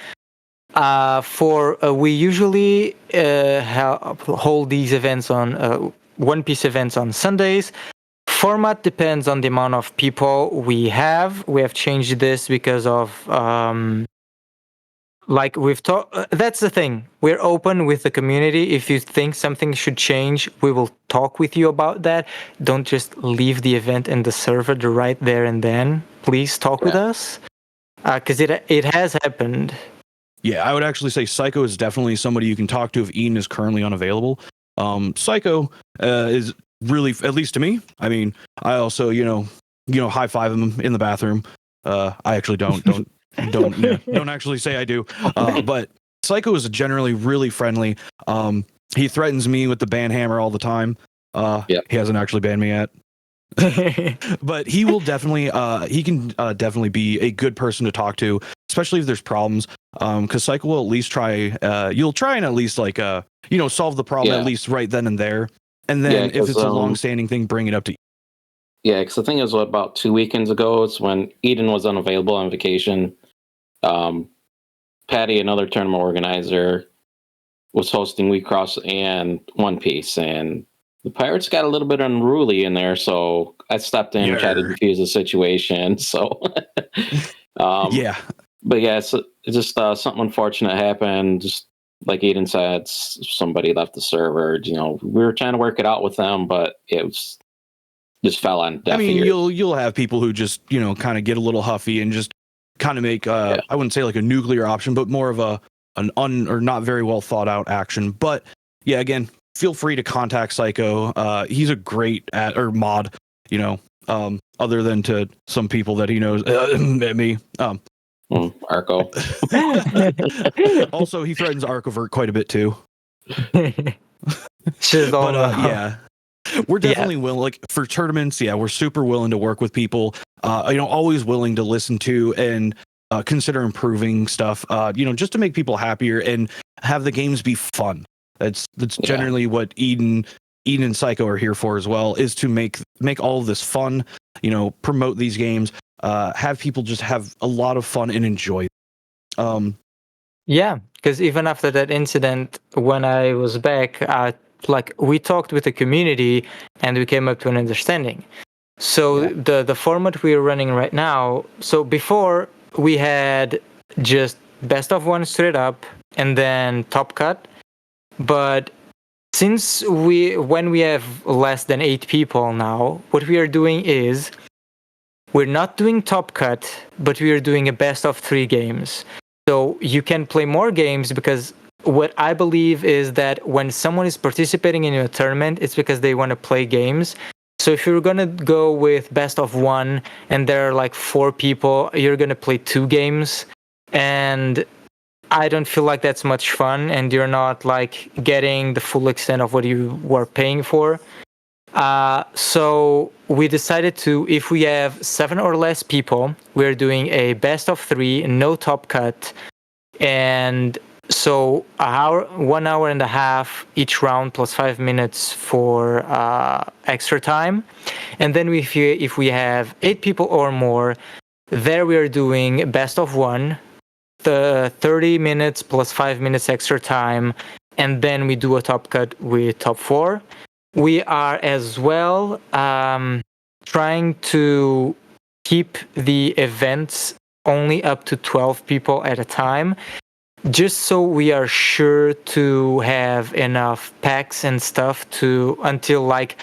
We usually hold these events on One Piece events on Sundays. Format depends on the amount of people we have. We have changed this because of like we've talked. That's the thing. We're open with the community. If you think something should change, we will talk with you about that. Don't just leave the event and the server right there and then. Please talk with us, because it has happened. Yeah, I would actually say Psycho is definitely somebody you can talk to if Ian is currently unavailable. Psycho is really, at least to me. I mean, I also, high five him in the bathroom. I actually don't actually say I do. But Psycho is generally really friendly. He threatens me with the ban hammer all the time. He hasn't actually banned me yet. But he will definitely he can definitely be a good person to talk to, especially if there's problems, because Cycle will at least try you'll try and at least like solve the problem at least right then and there, and then if it's a long-standing thing, bring it up to you. Yeah, because the thing is, about 2 weekends ago, it's when Eden was unavailable on vacation. Patty, another tournament organizer, was hosting We Cross and One Piece, and the Pirates got a little bit unruly in there, so I stepped in and tried to defuse the situation. So, but yeah, it's just something unfortunate happened. Just like Eden said, somebody left the server. We were trying to work it out with them, but it was just fell on deaf ears. You'll have people who just kind of get a little huffy and just kind of make I wouldn't say like a nuclear option, but more of an or not very well thought out action. But yeah, again, feel free to contact Psycho. He's a great mod, other than to some people that he knows, me. Arco. Also, he threatens Arcovert quite a bit too. Yeah, we're definitely willing. Like for tournaments, we're super willing to work with people. Always willing to listen to and consider improving stuff. Just to make people happier and have the games be fun. That's generally what Eden and Psycho are here for as well, is to make all of this fun, promote these games, have people just have a lot of fun and enjoy. Yeah, because even after that incident, when I was back, we talked with the community and we came up to an understanding. So the format we're running right now, so before we had just best of one straight up, and then Top Cut. But since when we have less than 8 people now, what we are doing is we're not doing Top Cut, but we are doing a best of 3 games. So you can play more games, because what I believe is that when someone is participating in a tournament, it's because they want to play games. So if you're going to go with best of 1 and there are like 4 people, you're going to play 2 games. And I don't feel like that's much fun, and you're not like getting the full extent of what you were paying for. So we decided to, if we have 7 or less people, we're doing a best of 3, no Top Cut, and so 1 hour and a half each round plus 5 minutes for extra time. And then if we have 8 people or more, there we are doing best of 1, the 30 minutes plus 5 minutes extra time, and then we do a Top Cut with top 4. We are as well trying to keep the events only up to 12 people at a time, just so we are sure to have enough packs and stuff until the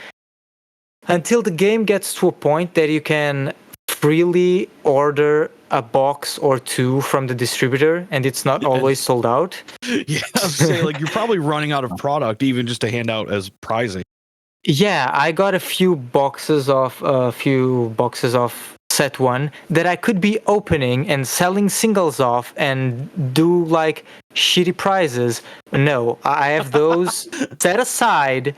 game gets to a point that you can freely order a box or 2 from the distributor, and it's not always sold out. Yeah, I was saying, like, you're probably running out of product even just to hand out as prizing. Yeah, I got a few boxes of set 1 that I could be opening and selling singles off and do like shitty prizes. No, I have those set aside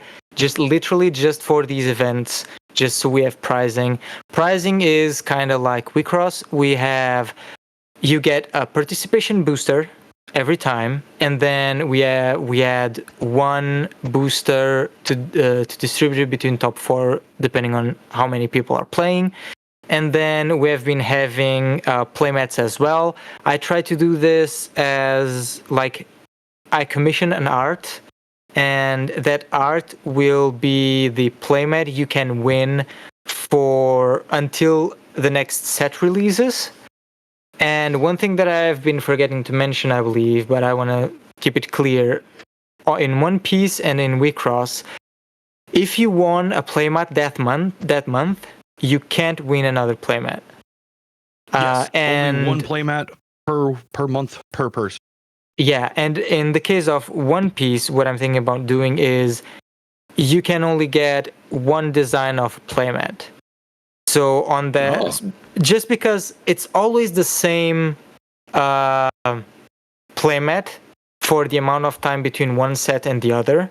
literally just for these events, just so we have pricing. Pricing is kind of like Wicross. You get a participation booster every time, and then we add 1 booster to distribute between top 4 depending on how many people are playing. And then we have been having playmats as well. I try to do this as like I commission an art, and that art will be the playmat you can win for until the next set releases. And one thing that I've been forgetting to mention, I believe, but I want to keep it clear, in One Piece and in Wicross, if you won a playmat that month, you can't win another playmat. Yes, and only 1 playmat per month per person. Yeah, and in the case of One Piece, what I'm thinking about doing is you can only get 1 design of playmat. So on that, just because it's always the same playmat for the amount of time between one set and the other.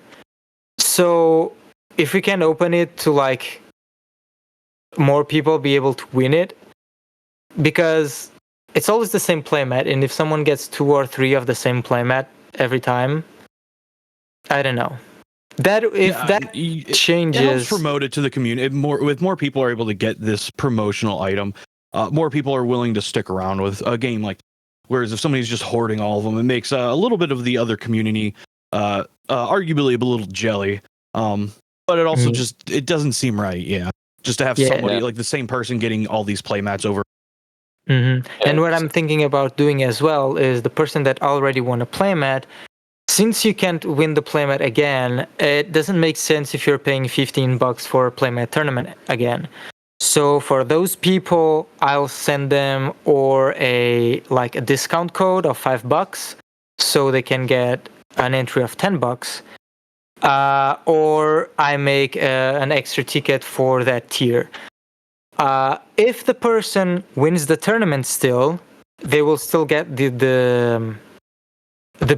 So if we can open it to like more people be able to win it, because it's always the same playmat, and if someone gets 2 or 3 of the same playmat every time, I don't know. It changes, it helps promote it to the community. With more people are able to get this promotional item, more people are willing to stick around with a game like. Whereas if somebody's just hoarding all of them, it makes a little bit of the other community, arguably a little jelly. But it also it doesn't seem right. Yeah, just to have somebody like the same person getting all these playmats over. Mm-hmm. And what I'm thinking about doing as well is the person that already won a playmat. Since you can't win the playmat again, it doesn't make sense if you're paying $15 for a playmat tournament again. So for those people, I'll send them a discount code of $5, so they can get an entry of $10. Or I make an extra ticket for that tier. If the person wins the tournament still, they will still get the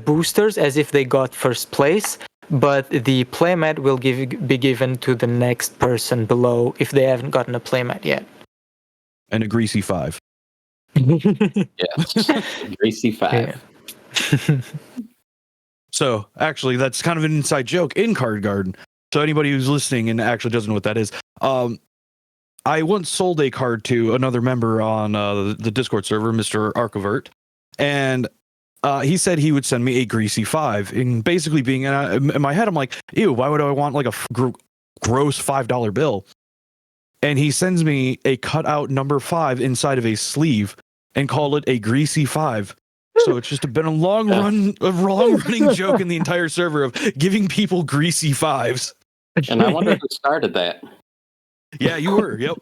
boosters as if they got first place, but the playmat will be given to the next person below if they haven't gotten a playmat yet. And a greasy 5. Yes, greasy 5. Yeah. So actually, that's kind of an inside joke in Card Garden. So anybody who's listening and actually doesn't know what that is, I once sold a card to another member on the Discord server, Mr. Archivert, and he said he would send me a greasy 5. And basically, being in my head, I'm like, ew, why would I want like a gross $5 bill? And he sends me a cutout number 5 inside of a sleeve and called it a greasy 5. So it's just been a long running joke in the entire server of giving people greasy fives. And I wonder who started that. Yeah, you were. Yep.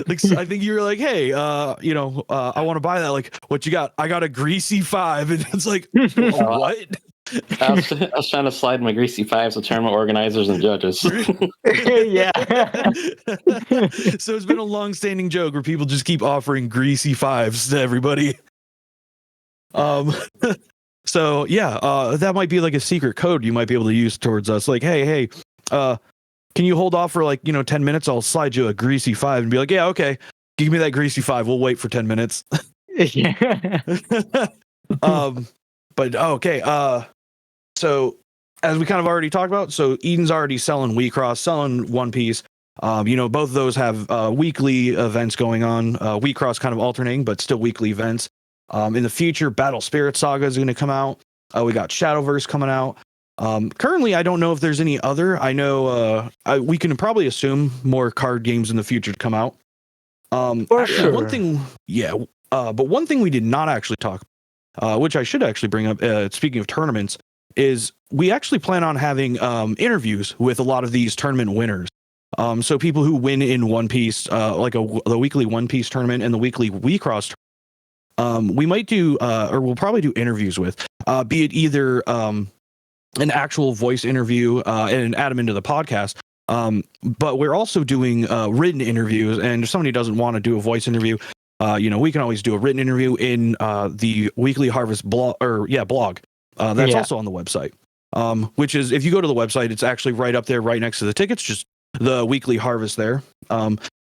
Like, I think you were like, "Hey, I want to buy that. Like, what you got? I got a greasy 5." And it's like, what? I was trying to slide my greasy fives to tournament organizers and judges. Yeah. So it's been a long-standing joke where people just keep offering greasy 5s to everybody. So yeah, that might be like a secret code you might be able to use towards us. Like, hey, can you hold off for like 10 minutes? I'll slide you a greasy 5 and be like, yeah, okay, give me that greasy 5. We'll wait for 10 minutes. Yeah. But okay. So as we kind of already talked about, so Eden's already selling WeCross, selling One Piece. Both of those have weekly events going on. WeCross kind of alternating, but still weekly events. In the future, Battle Spirit Saga is going to come out. We got Shadowverse coming out. Currently, I don't know if there's any other. I know we can probably assume more card games in the future to come out. For sure. One thing, but one thing we did not actually talk about, which I should actually bring up, speaking of tournaments, is we actually plan on having interviews with a lot of these tournament winners. So people who win in One Piece, like the weekly One Piece tournament and the weekly WeCross, we might do, or we'll probably do interviews with, be it either an actual voice interview and add them into the podcast. But we're also doing written interviews, and if somebody doesn't want to do a voice interview, we can always do a written interview in the Weekly Harvest blog. That's also on the website. Which is, if you go to the website, it's actually right up there, right next to the tickets, just the Weekly Harvest there.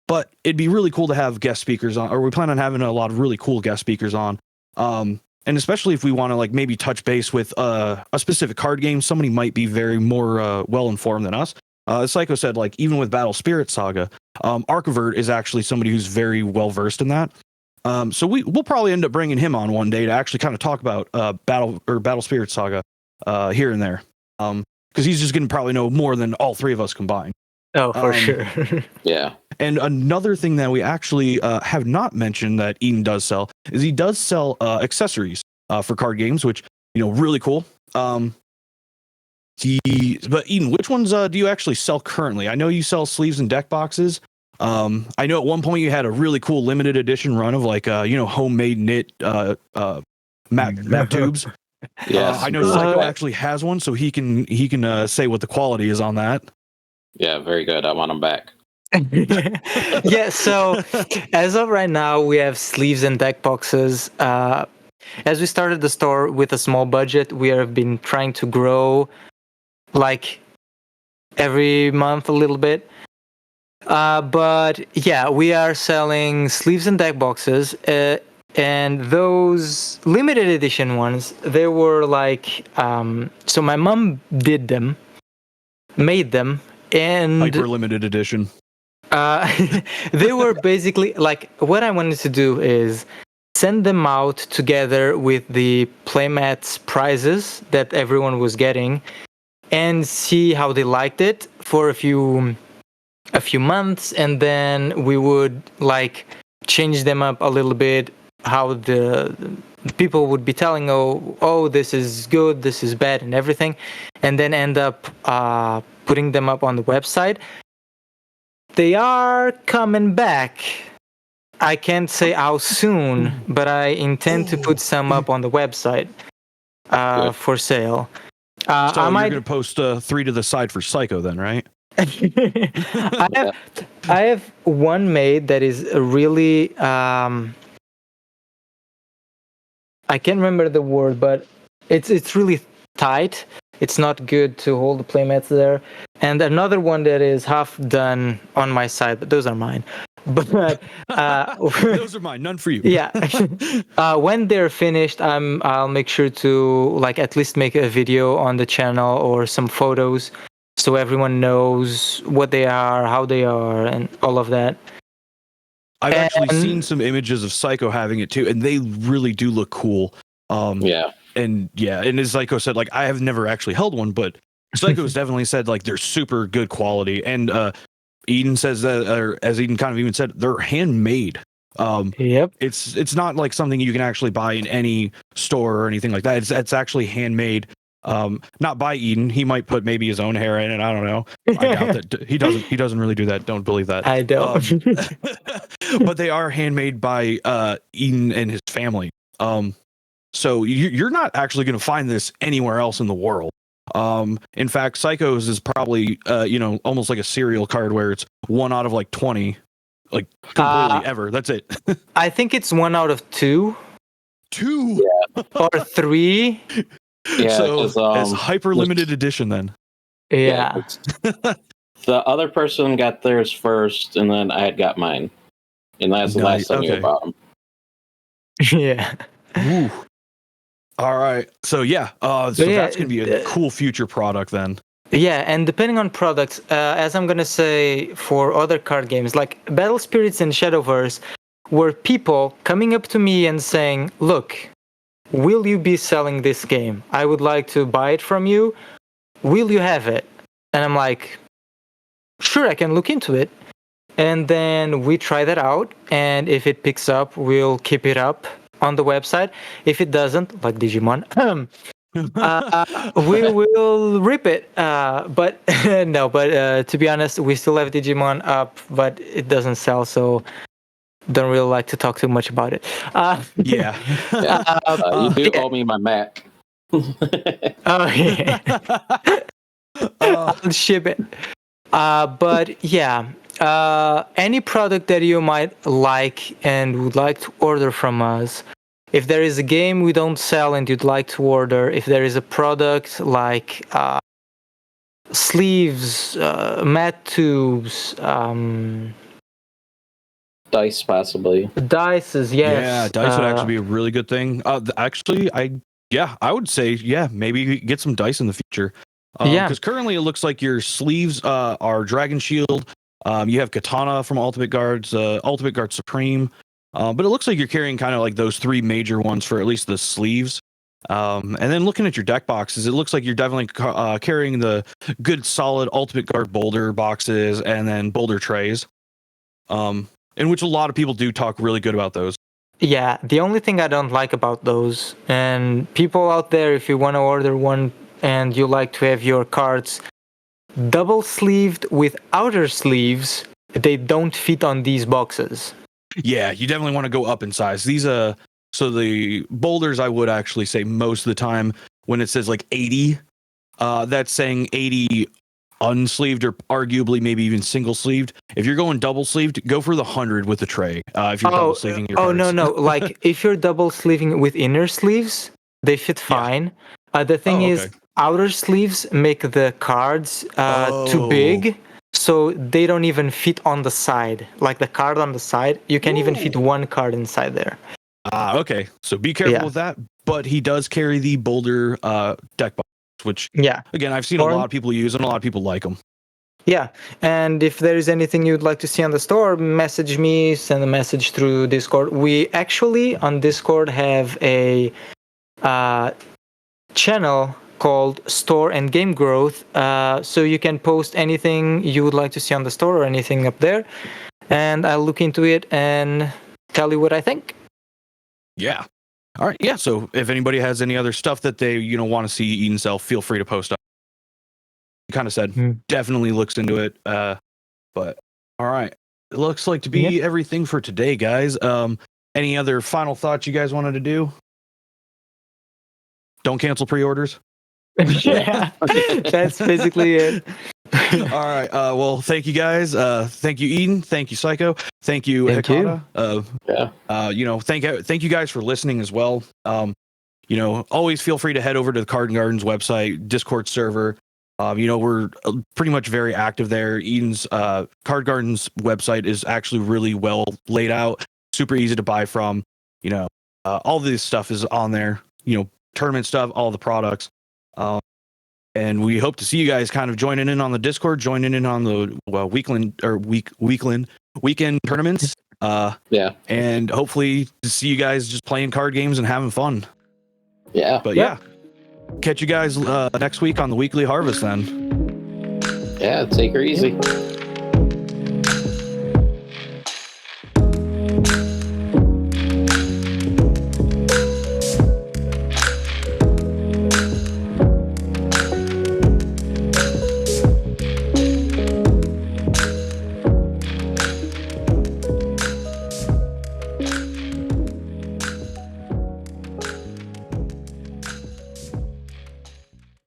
But it'd be really cool to have guest speakers on, or we plan on having a lot of really cool guest speakers on. And especially if we want to like maybe touch base with a specific card game, somebody might be very more well informed than us. As Psycho said, like even with Battle Spirit Saga, Archivert is actually somebody who's very well versed in that. So we'll probably end up bringing him on one day to actually kind of talk about Battle Spirit Saga here and there, because he's just going to probably know more than all three of us combined. Oh, for sure. Yeah. And another thing that we actually have not mentioned that Eden does sell is he does sell accessories for card games, which, really cool. But Eden, which ones do you actually sell currently? I know you sell sleeves and deck boxes. I know at one point you had a really cool limited edition run of like, homemade knit map tubes. Yes. I know Psycho actually has one, so he can say what the quality is on that. Yeah, very good. I want them back. Yeah, so as of right now, we have sleeves and deck boxes. As we started the store with a small budget, we have been trying to grow like every month a little bit. But yeah, we are selling sleeves and deck boxes. And those limited edition ones, they were like, so my mom made them, and Hyper limited edition. they were basically like, what I wanted to do is send them out together with the playmats prizes that everyone was getting, and see how they liked it for a few months, and then we would like change them up a little bit, how the people would be telling, oh this is good, this is bad, and everything, and then end up putting them up on the website. They are coming back. I can't say how soon, but I intend to put some up on the website for sale. So you're going to post 3 to the side for Psycho then, right? I have one made that is really I can't remember the word, but it's really tight. It's not good to hold the playmats there. And another one that is half done on my side, but those are mine. But those are mine, none for you. Yeah. When they're finished, I'll make sure to like at least make a video on the channel or some photos, so everyone knows what they are, how they are, and all of that. I've actually seen some images of Psycho having it too, and they really do look cool. Yeah. And as Psycho said, like I have never actually held one, but Psycho's definitely said like they're super good quality. And Eden says that, or as Eden kind of even said, they're handmade. Yep. It's not like something you can actually buy in any store or anything like that. It's actually handmade. Not by Eden. He might put maybe his own hair in it. I don't know. I doubt that he doesn't. He doesn't really do that. Don't believe that. I don't. But they are handmade by Eden and his family. So you're not actually going to find this anywhere else in the world. In fact, Psychos is probably almost like a serial card where it's 1 out of like 20, like completely ever. That's it. I think it's 1 out of 2. 2 or 3. Yeah, so 'cause, it's hyper limited edition then. Yeah. The other person got theirs first, and then I had got mine, and that's the last I knew Okay. about them. Yeah. Ooh. All right. So yeah. So that's gonna be a cool future product then. Yeah, and depending on products, as I'm gonna say for other card games like Battle Spirits and Shadowverse, were people coming up to me and saying, "Look, will you be selling this game? I would like to buy it from you. Will you have it?" And I'm like, "Sure, I can look into it." And then we try that out, and if it picks up, we'll keep it up on the website. If it doesn't, like Digimon, we will rip it. But no, but to be honest, we still have Digimon up, but it doesn't sell, so don't really like to talk too much about it. Yeah. You do owe me my Mac. Oh yeah. I'll ship it. But yeah, any product that you might like and would like to order from us. If there is a game we don't sell and you'd like to order, if there is a product like sleeves, mat tubes, Dice, possibly. dices, yes. Yeah, dice would actually be a really good thing. Actually, I would say maybe get some dice in the future. Yeah. Because currently it looks like your sleeves are Dragon Shield. You have Katana from Ultimate Guards, Ultimate Guard Supreme. But it looks like you're carrying kind of like those 3 major ones for at least the sleeves. And then looking at your deck boxes, it looks like you're definitely carrying the good solid Ultimate Guard Boulder boxes and then Boulder trays. In which a lot of people do talk really good about those. Yeah, the only thing I don't like about those, and people out there, if you want to order one and you like to have your cards double sleeved with outer sleeves, they don't fit on these boxes. Yeah, you definitely want to go up in size. These so the boulders, I would actually say most of the time when it says like 80, that's saying 80 unsleeved or arguably maybe even single sleeved. If you're going double sleeved, go for the 100 with the tray. If you're double sleeving your cards. No. Like if you're double sleeving with inner sleeves, they fit fine. The thing is, outer sleeves make the cards too big, so they don't even fit on the side. Like the card on the side, you can even fit one card inside there. Okay. So be careful with that. But he does carry the Boulder deck box, which again I've seen a lot of people use and a lot of people like them. Yeah, and if there is anything you'd like to see on the store, message me, send a message through Discord. We actually on Discord have a channel called Store and Game Growth, so you can post anything you would like to see on the store or anything up there, and I'll look into it and tell you what I think. Yeah. All right. Yeah. So if anybody has any other stuff that they want to see Eden sell, feel free to post up. Kind of said definitely looks into it. But all right, it looks like to be everything for today, guys. Any other final thoughts you guys wanted to do? Don't cancel pre-orders. Yeah, that's basically it. All right. Well, thank you guys. Thank you, Eden. Thank you, Psycho. Thank you, Hikata. Thank you guys for listening as well. Always feel free to head over to the Card Gardens website, Discord server. We're pretty much very active there. Eden's Card Gardens website is actually really well laid out, super easy to buy from. All this stuff is on there. Tournament stuff, all the products. And we hope to see you guys kind of joining in on the Discord, joining in on the weekend tournaments. And hopefully to see you guys just playing card games and having fun. Yeah. But catch you guys next week on the Weekly Harvest then. Yeah, take her easy.